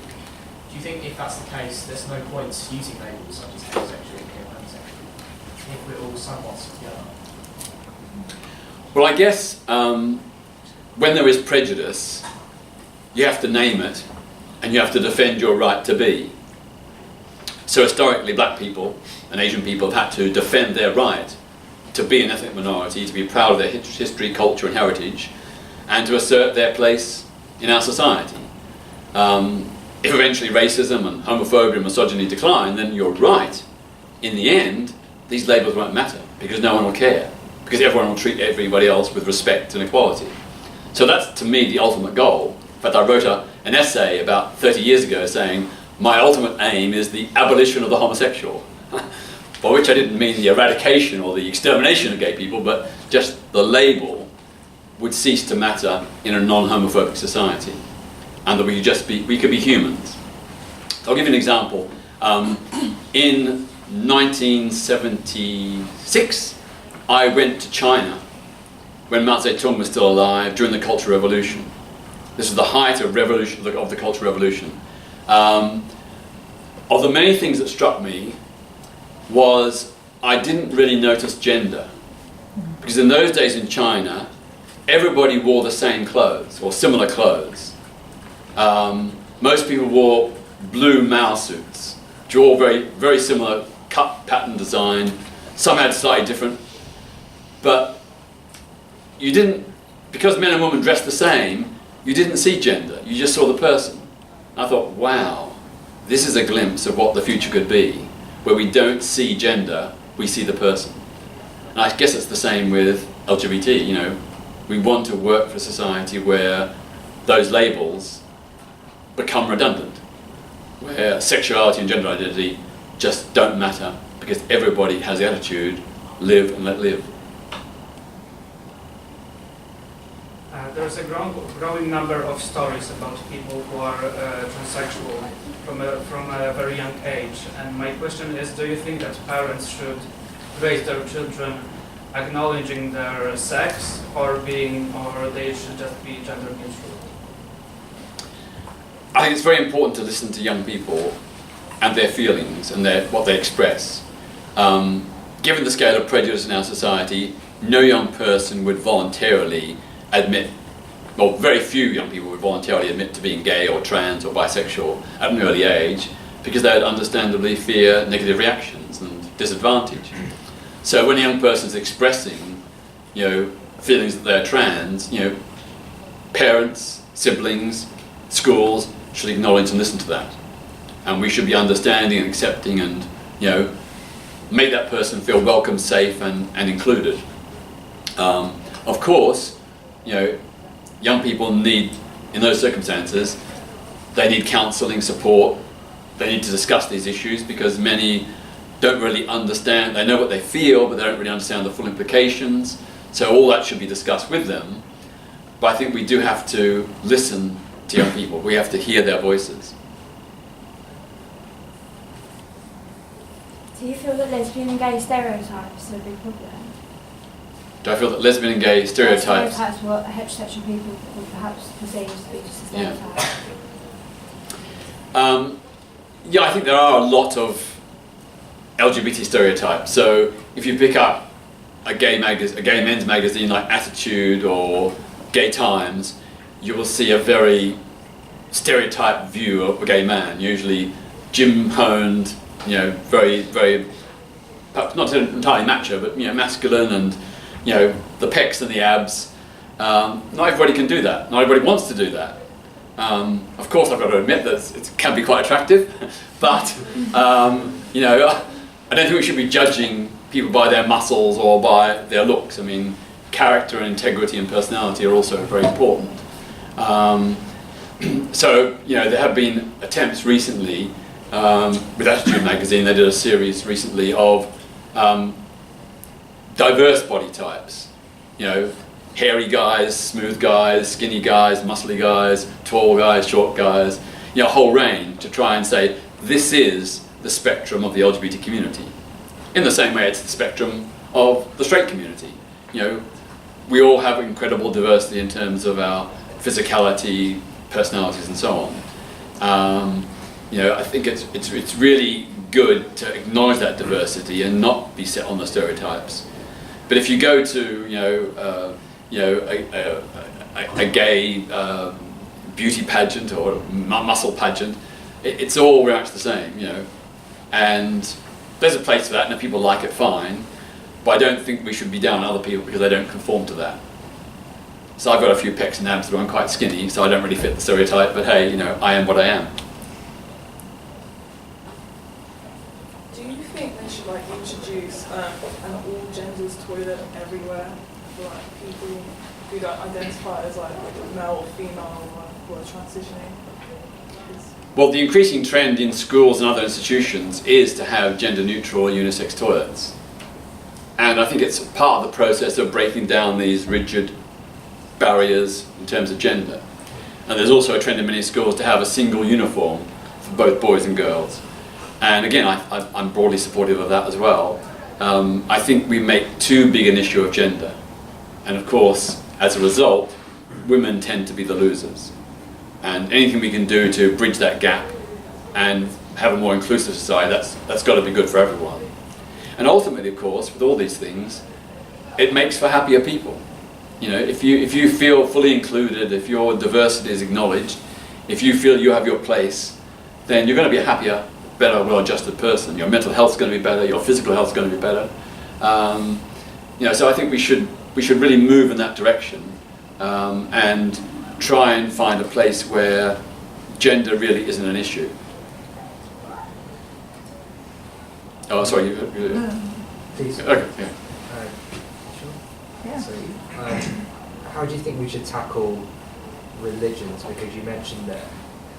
[SPEAKER 4] Do you think if that's the case, there's no point using labels such as heterosexual or homosexual if we're all somewhat together?
[SPEAKER 3] Well, I guess when there is prejudice, you have to name it and you have to defend your right to be. So historically, black people and Asian people have had to defend their right to be an ethnic minority, to be proud of their history, culture and heritage, and to assert their place in our society. If eventually racism and homophobia and misogyny decline, then you're right. In the end, these labels won't matter because no one will care, because everyone will treat everybody else with respect and equality. So that's, to me, the ultimate goal. In fact, I wrote an essay about 30 years ago saying, my ultimate aim is the abolition of the homosexual. By which I didn't mean the eradication or the extermination of gay people, but just the label would cease to matter in a non-homophobic society. And that we could be humans. I'll give you an example. In 1976, I went to China when Mao Zedong was still alive during the Cultural Revolution. This was the height of the Cultural Revolution. Of the many things that struck me was I didn't really notice gender. Because in those days in China, everybody wore the same clothes or similar clothes. Most people wore blue Mao suits, which were all very, very similar cut, pattern, design. Some had slightly different but you didn't, because men and women dressed the same, you didn't see gender, you just saw the person. I thought, wow, this is a glimpse of what the future could be, where we don't see gender, we see the person. And I guess it's the same with LGBT, you know. We want to work for a society where those labels become redundant, where sexuality and gender identity just don't matter, because everybody has the attitude, live and let live.
[SPEAKER 9] There's a growing number of stories about people who are transsexual from a very young age. And my question is, do you think that parents should raise their children acknowledging their sex, or they should just be gender neutral?
[SPEAKER 3] I think it's very important to listen to young people and their feelings and what they express. Given the scale of prejudice in our society, no young person would voluntarily admit, well, very few young people would voluntarily admit to being gay or trans or bisexual at an early age, because they would understandably fear negative reactions and disadvantage. So when a young person is expressing, you know, feelings that they're trans, you know, parents, siblings, schools should acknowledge and listen to that. And we should be understanding and accepting and, you know, make that person feel welcome, safe and included. Of course, you know, young people need, in those circumstances, they need counselling, support, they need to discuss these issues, because many don't really understand, they know what they feel, but they don't really understand the full implications. So all that should be discussed with them. But I think we do have to listen to young people. We have to hear their voices.
[SPEAKER 7] Do you feel that lesbian and gay stereotypes are a big problem?
[SPEAKER 3] Do I feel that lesbian and gay stereotypes?
[SPEAKER 7] Stereotypes what heterosexual people would perhaps perceive to be just a stereotype.
[SPEAKER 3] Yeah, I think there are a lot of LGBT stereotypes. So if you pick up a gay men's magazine like Attitude or Gay Times, you will see a very stereotyped view of a gay man, usually gym-honed, you know, very, very, perhaps not entirely macho, but, you know, masculine, and, you know, the pecs and the abs. Not everybody can do that. Not everybody wants to do that. Of course, I've got to admit that it can be quite attractive, but, you know, I don't think we should be judging people by their muscles or by their looks. I mean, character and integrity and personality are also very important. So, you know, there have been attempts recently with Attitude magazine. They did a series recently of diverse body types. You know, hairy guys, smooth guys, skinny guys, muscly guys, tall guys, short guys. You know, a whole range to try and say this is the spectrum of the LGBT community. In the same way, it's the spectrum of the straight community. You know, we all have incredible diversity in terms of our physicality, personalities, and so on. You know, I think it's really good to acknowledge that diversity and not be set on the stereotypes. But if you go to a gay beauty pageant or muscle pageant, it's all very much the same. You know, and there's a place for that, and if people like it, fine. But I don't think we should be down on other people because they don't conform to that. So I've got a few pecs and abs, but I'm quite skinny, so I don't really fit the stereotype. But hey, you know, I am what I am.
[SPEAKER 10] Do you think they should introduce an all genders toilet everywhere for people who don't identify as male or female or who are transitioning?
[SPEAKER 3] Well, the increasing trend in schools and other institutions is to have gender-neutral unisex toilets. And I think it's part of the process of breaking down these rigid barriers in terms of gender. And there's also a trend in many schools to have a single uniform for both boys and girls. And again, I'm broadly supportive of that as well. I think we make too big an issue of gender. And of course, as a result, women tend to be the losers. And anything we can do to bridge that gap and have a more inclusive society, that's got to be good for everyone. And ultimately, of course, with all these things, it makes for happier people. You know, if you feel fully included, if your diversity is acknowledged, if you feel you have your place, then you're going to be a happier, better, well-adjusted person. Your mental health's going to be better, your physical health's going to be better. So I think we should really move in that direction, and try and find a place where gender really isn't an issue. Oh, sorry.
[SPEAKER 5] Please.
[SPEAKER 3] Okay. Yeah.
[SPEAKER 5] Sure.
[SPEAKER 7] Yeah.
[SPEAKER 5] So, how do you think we should tackle religions? Because you mentioned that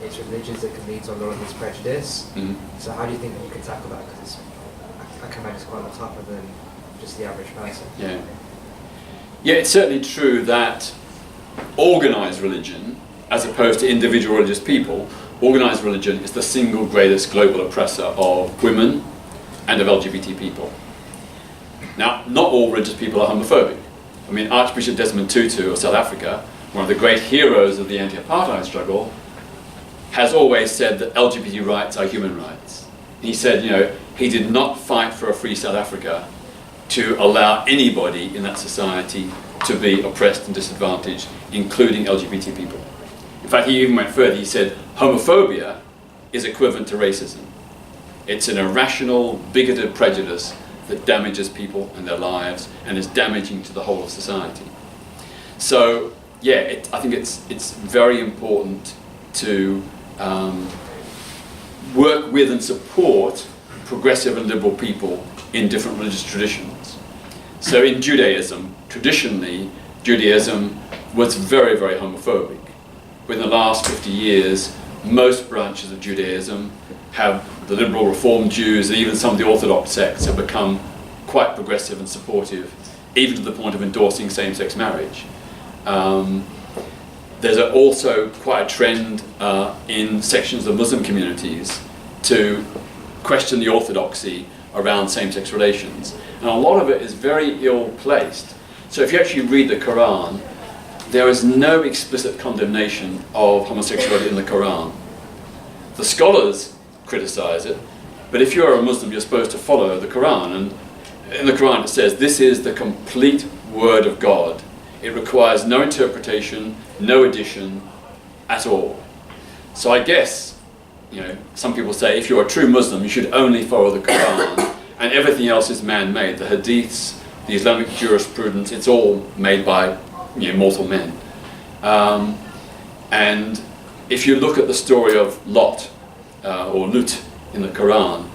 [SPEAKER 5] it's religions that can lead to a lot of this prejudice.
[SPEAKER 3] Mhm.
[SPEAKER 5] So how do you think we can tackle that? Because I can imagine it's quite a lot tougher than just the average person.
[SPEAKER 3] Yeah. Yeah, it's certainly true that organised religion, as opposed to individual religious people, organised religion is the single greatest global oppressor of women and of LGBT people. Now, not all religious people are homophobic. I mean, Archbishop Desmond Tutu of South Africa, one of the great heroes of the anti-apartheid struggle, has always said that LGBT rights are human rights. He said, he did not fight for a free South Africa to allow anybody in that society to be oppressed and disadvantaged, including LGBT people. In fact, he even went further. He said, homophobia is equivalent to racism. It's an irrational, bigoted prejudice that damages people and their lives and is damaging to the whole of society. So, yeah, I think it's very important to work with and support progressive and liberal people in different religious traditions. So in Judaism, traditionally, Judaism was very, very homophobic. Within the last 50 years, most branches of Judaism have, the liberal Reform Jews and even some of the Orthodox sects have become quite progressive and supportive, even to the point of endorsing same-sex marriage. There's also quite a trend in sections of Muslim communities to question the orthodoxy around same-sex relations. And a lot of it is very ill-placed. So if you actually read the Quran, there is no explicit condemnation of homosexuality in the Quran. The scholars criticize it, but if you're a Muslim, you're supposed to follow the Quran. And in the Quran it says, this is the complete word of God. It requires no interpretation, no addition at all. So I guess, some people say if you're a true Muslim, you should only follow the Quran, and everything else is man-made. The hadiths, the Islamic jurisprudence, it's all made by mortal men. And if you look at the story of Lot, or Lut in the Quran,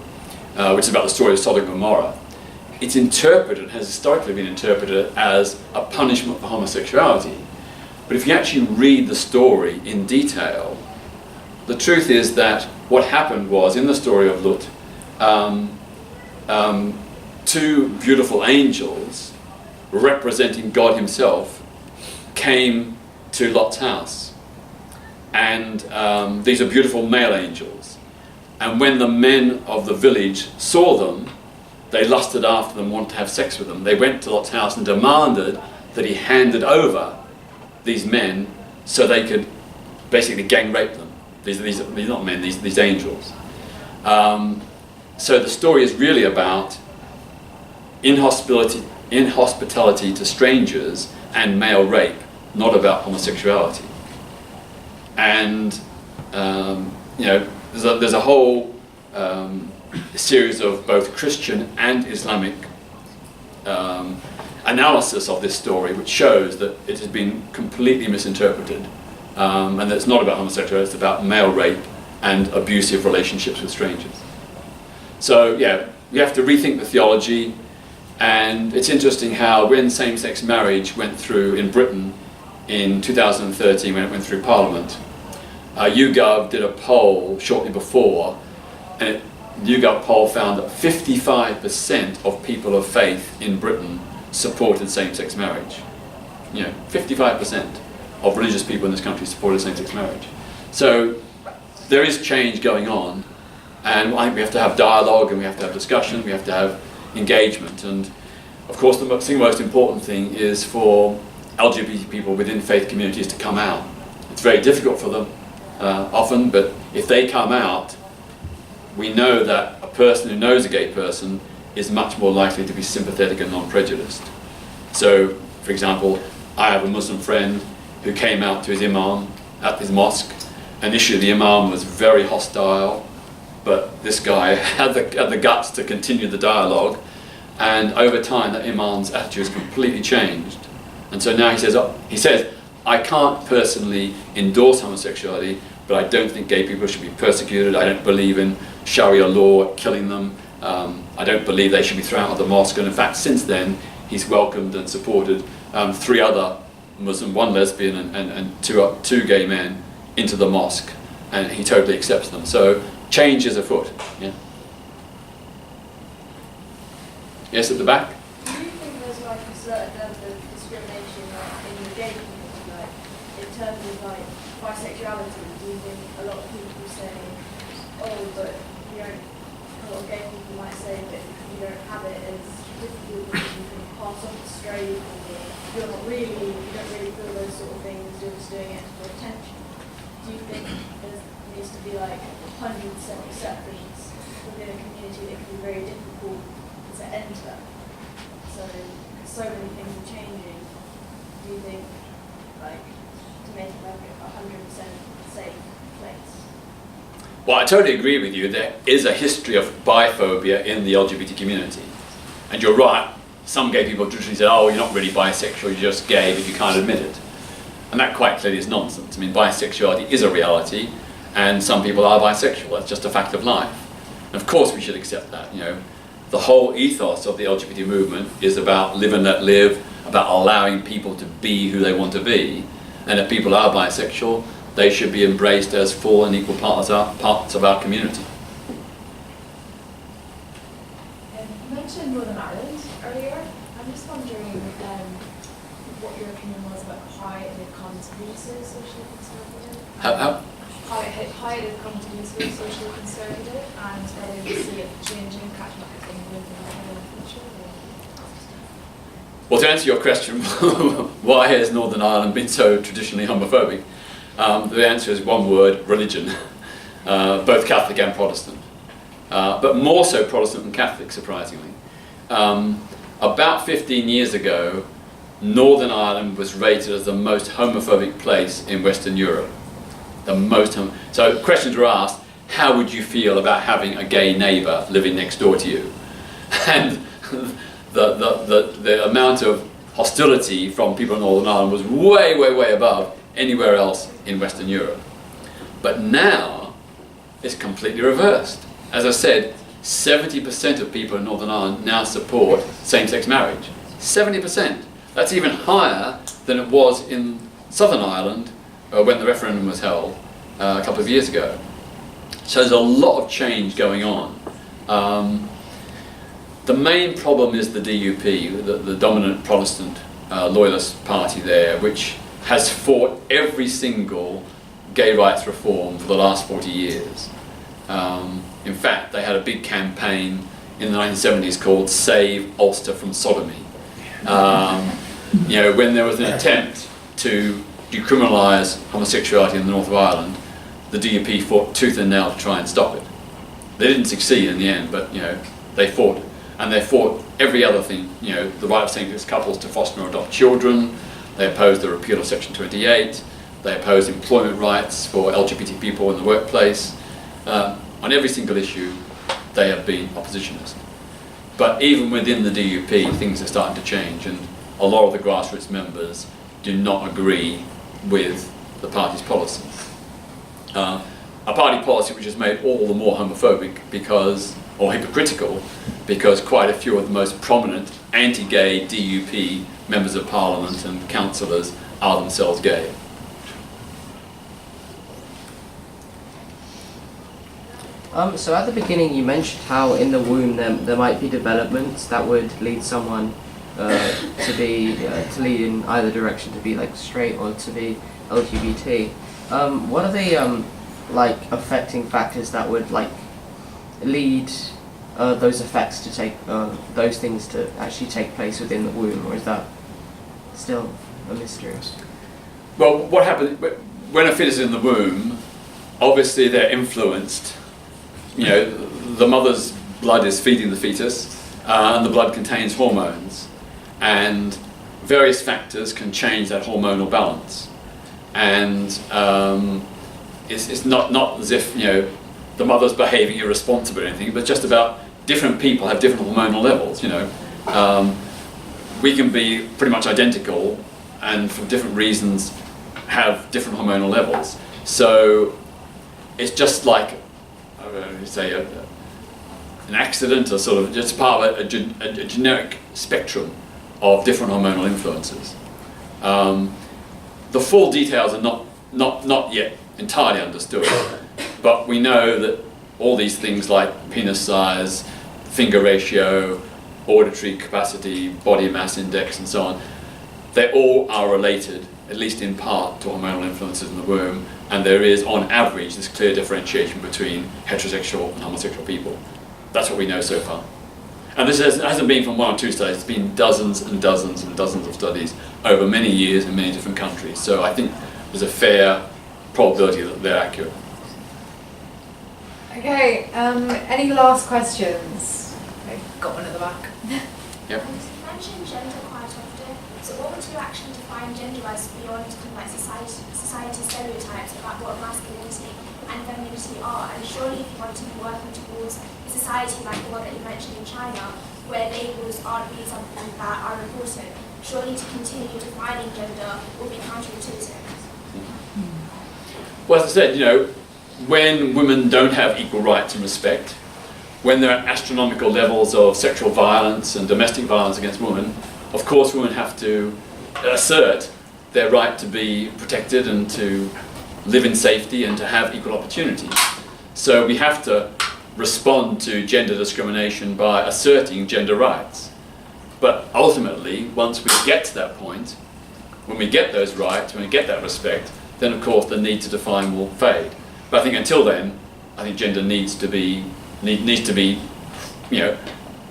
[SPEAKER 3] which is about the story of Sodom and Gomorrah, it's interpreted, has historically been interpreted as a punishment for homosexuality. But if you actually read the story in detail, the truth is that what happened was, in the story of Lut, two beautiful angels representing God himself came to Lot's house. And these are beautiful male angels. And when the men of the village saw them, they lusted after them, wanted to have sex with them. They went to Lot's house and demanded that he handed over these men so they could basically gang rape them. These are not men, these angels. So the story is really about inhospitality to strangers and male rape, not about homosexuality. And there's a whole series of both Christian and Islamic analysis of this story, which shows that it has been completely misinterpreted, and that it's not about homosexuality, it's about male rape and abusive relationships with strangers. So yeah, we have to rethink the theology. And it's interesting how when same-sex marriage went through in Britain in 2013, when it went through Parliament, YouGov did a poll shortly before, and the YouGov poll found that 55% of people of faith in Britain supported same-sex marriage. 55% of religious people in this country supported same-sex marriage. So there is change going on, and I think we have to have dialogue, and we have to have discussion, we have to have engagement. And of course the single most important thing is for LGBT people within faith communities to come out. It's very difficult for them often, but if they come out, we know that a person who knows a gay person is much more likely to be sympathetic and non-prejudiced. So, for example, I have a Muslim friend who came out to his imam at his mosque. Initially the imam was very hostile, but this guy had the guts to continue the dialogue, And over time, that imam's attitude has completely changed. And so now he says, I can't personally endorse homosexuality, but I don't think gay people should be persecuted. I don't believe in Sharia law killing them. I don't believe they should be thrown out of the mosque. And in fact, since then, he's welcomed and supported 3 other Muslim, 1 lesbian and 2 gay men into the mosque. And he totally accepts them. So change is afoot. Yeah. Yes, at the back?
[SPEAKER 11] Do you think there's like a certain level of discrimination in the gay community, like in terms of like bisexuality? Do you think a lot of people say, oh, but you don't, a lot of gay people might say that you don't have it as difficult because you can pass off as straight, or you don't really feel those sort of things, you're just doing it for attention? Do you think there needs to be like 100% acceptance within a community that can be very difficult to enter? So many things are changing. Do you think, like, to make it like a 100% safe place?
[SPEAKER 3] Well, I totally agree with you. There is a history of biphobia in the LGBT community. And you're right, some gay people traditionally say, oh, you're not really bisexual, you're just gay, but you can't admit it. And that quite clearly is nonsense. I mean, bisexuality is a reality, and some people are bisexual. That's just a fact of life. And of course we should accept that, you know. The whole ethos of the LGBT movement is about live and let live, about allowing people to be who they want to be. And if people are bisexual, they should be embraced as full and equal parts of our community.
[SPEAKER 12] You mentioned Northern Ireland earlier. I'm just wondering what your opinion was about how it had come to be so socially conservative. How it had come to be so socially conservative, and whether you see it changing, catching up with England in the future.
[SPEAKER 3] Well, to answer your question, why has Northern Ireland been so traditionally homophobic? The answer is one word: religion. Both Catholic and Protestant. But more so Protestant than Catholic, surprisingly. About 15 years ago, Northern Ireland was rated as the most homophobic place in Western Europe. So questions were asked, how would you feel about having a gay neighbour living next door to you? And the amount of hostility from people in Northern Ireland was way, way, way above anywhere else in Western Europe. But now, it's completely reversed. As I said, 70% of people in Northern Ireland now support same-sex marriage. 70%. That's even higher than it was in Southern Ireland when the referendum was held a couple of years ago. So there's a lot of change going on. The main problem is the DUP, the dominant Protestant loyalist party there, which has fought every single gay rights reform for the last 40 years. In fact, they had a big campaign in the 1970s called Save Ulster from Sodomy. You know, when there was an attempt to decriminalise homosexuality in the north of Ireland, the DUP fought tooth and nail to try and stop it. They didn't succeed in the end, but you know, they fought, and they fought every other thing. You know, the right of same-sex couples to foster or adopt children. They opposed the repeal of Section 28. They opposed employment rights for LGBT people in the workplace. On every single issue, they have been oppositionist. But even within the DUP, things are starting to change, and a lot of the grassroots members do not agree with the party's policy. A party policy which has made all the more homophobic or hypocritical, because quite a few of the most prominent anti-gay DUP members of parliament and councillors are themselves gay.
[SPEAKER 13] So at the beginning you mentioned how in the womb there might be developments that would lead someone to lead in either direction, to be like straight or to be LGBT. What are the like affecting factors that would like lead those effects to take those things to actually take place within the womb, or is that still a mystery?
[SPEAKER 3] Well, what happens when a fetus is in the womb? Obviously, they're influenced. You know, the mother's blood is feeding the fetus, and the blood contains hormones, and various factors can change that hormonal balance. And it's not as if, you know, the mother's behaving irresponsibly or anything, but just about different people have different hormonal levels. You know, We can be pretty much identical and for different reasons have different hormonal levels. So it's just like, I don't know, you say an accident, or sort of just part of a generic spectrum of different hormonal influences. The full details are not yet entirely understood, but we know that all these things like penis size, finger ratio, auditory capacity, body mass index, and so on, they all are related, at least in part, to hormonal influences in the womb, and there is, on average, this clear differentiation between heterosexual and homosexual people. That's what we know so far. And this hasn't been from one or two studies, it's been dozens and dozens and dozens of studies over many years in many different countries. So I think there's a fair probability that they're accurate.
[SPEAKER 1] Okay, any last questions? I've got one at the back.
[SPEAKER 3] Yep.
[SPEAKER 8] You mentioned gender quite often, so what would you actually define gender as beyond kind of like society stereotypes about what masculinity and femininity are? And surely if you want to be working towards a society like the one that you mentioned in China, where labels aren't really something that are important, surely to continue defining gender will be counterintuitive.
[SPEAKER 3] Well, as I said, when women don't have equal rights and respect, when there are astronomical levels of sexual violence and domestic violence against women, of course women have to assert their right to be protected and to live in safety and to have equal opportunities. So we have to respond to gender discrimination by asserting gender rights. But ultimately, once we get to that point, when we get those rights, when we get that respect, then of course the need to define will fade. But I think until then, I think gender needs to be, it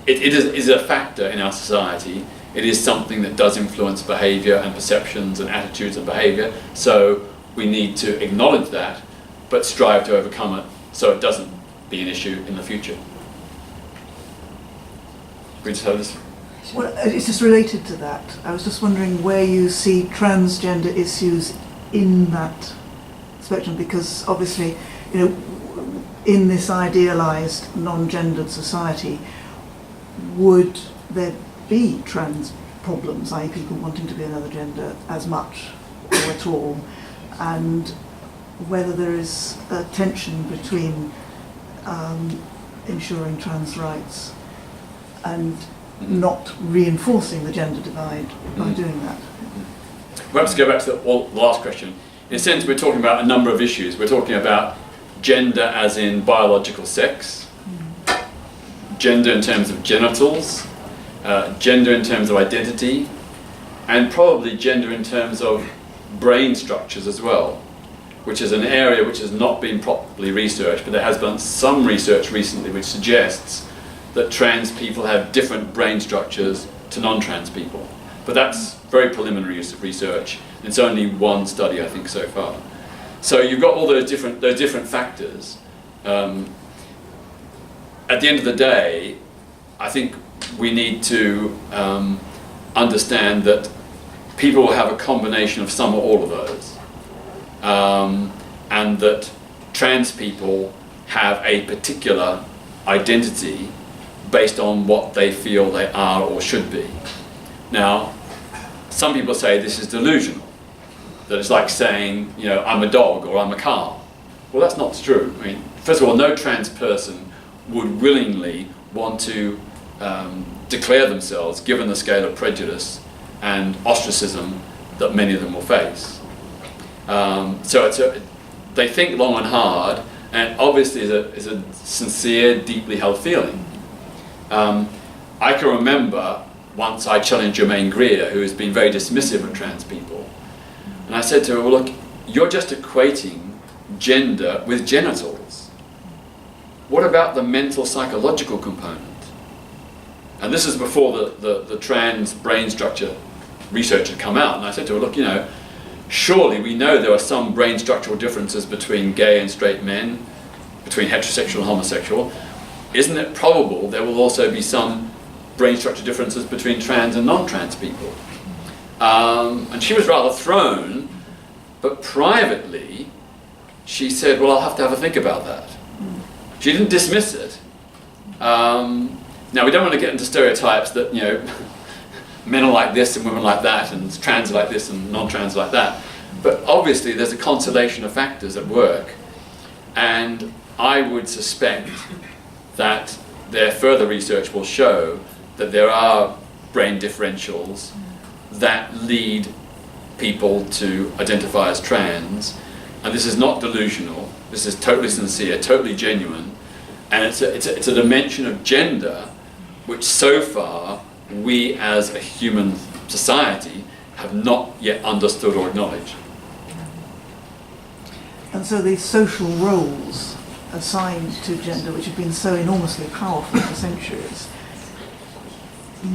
[SPEAKER 3] is a factor in our society. It is something that does influence behaviour and perceptions and attitudes and behaviour. So we need to acknowledge that, but strive to overcome it so it doesn't be an issue in the future. We just have this.
[SPEAKER 14] Well, it's just related to that. I was just wondering where you see transgender issues in that spectrum, because obviously, in this idealised, non-gendered society, would there be trans problems, i.e. people wanting to be another gender as much or at all, and whether there is a tension between ensuring trans rights and not reinforcing the gender divide by doing that?
[SPEAKER 3] Perhaps to go back to the last question. In a sense, we're talking about a number of issues. We're talking about gender as in biological sex, gender in terms of genitals, gender in terms of identity, and probably gender in terms of brain structures as well, which is an area which has not been properly researched, but there has been some research recently which suggests that trans people have different brain structures to non-trans people. But that's very preliminary research. It's only one study, I think, so far. So you've got all those different factors. At the end of the day, I think we need to understand that people will have a combination of some or all of those, and that trans people have a particular identity based on what they feel they are or should be. Now, some people say this is delusional, that it's like saying, I'm a dog or I'm a car. Well, that's not true. I mean, first of all, no trans person would willingly want to declare themselves, given the scale of prejudice and ostracism that many of them will face. So they think long and hard, and obviously is a sincere, deeply held feeling. I can remember once I challenged Germaine Greer, who has been very dismissive of trans people, and I said to her, well, look, you're just equating gender with genitals. What about the mental psychological component? And this is before the trans brain structure research had come out, and I said to her, look, surely we know there are some brain structural differences between gay and straight men, between heterosexual and homosexual. Isn't it probable there will also be some brain structure differences between trans and non-trans people? And she was rather thrown, but privately she said, well, I'll have to have a think about that. She didn't dismiss it, Now, we don't want to get into stereotypes that, you know, men are like this and women like that, and trans are like this and non-trans are like that. But obviously there's a constellation of factors at work, and I would suspect that their further research will show that there are brain differentials that lead people to identify as trans, and this is not delusional, this is totally sincere, totally genuine, and it's a dimension of gender which so far we as a human society have not yet understood or acknowledged.
[SPEAKER 14] And so these social roles assigned to gender, which have been so enormously powerful for centuries,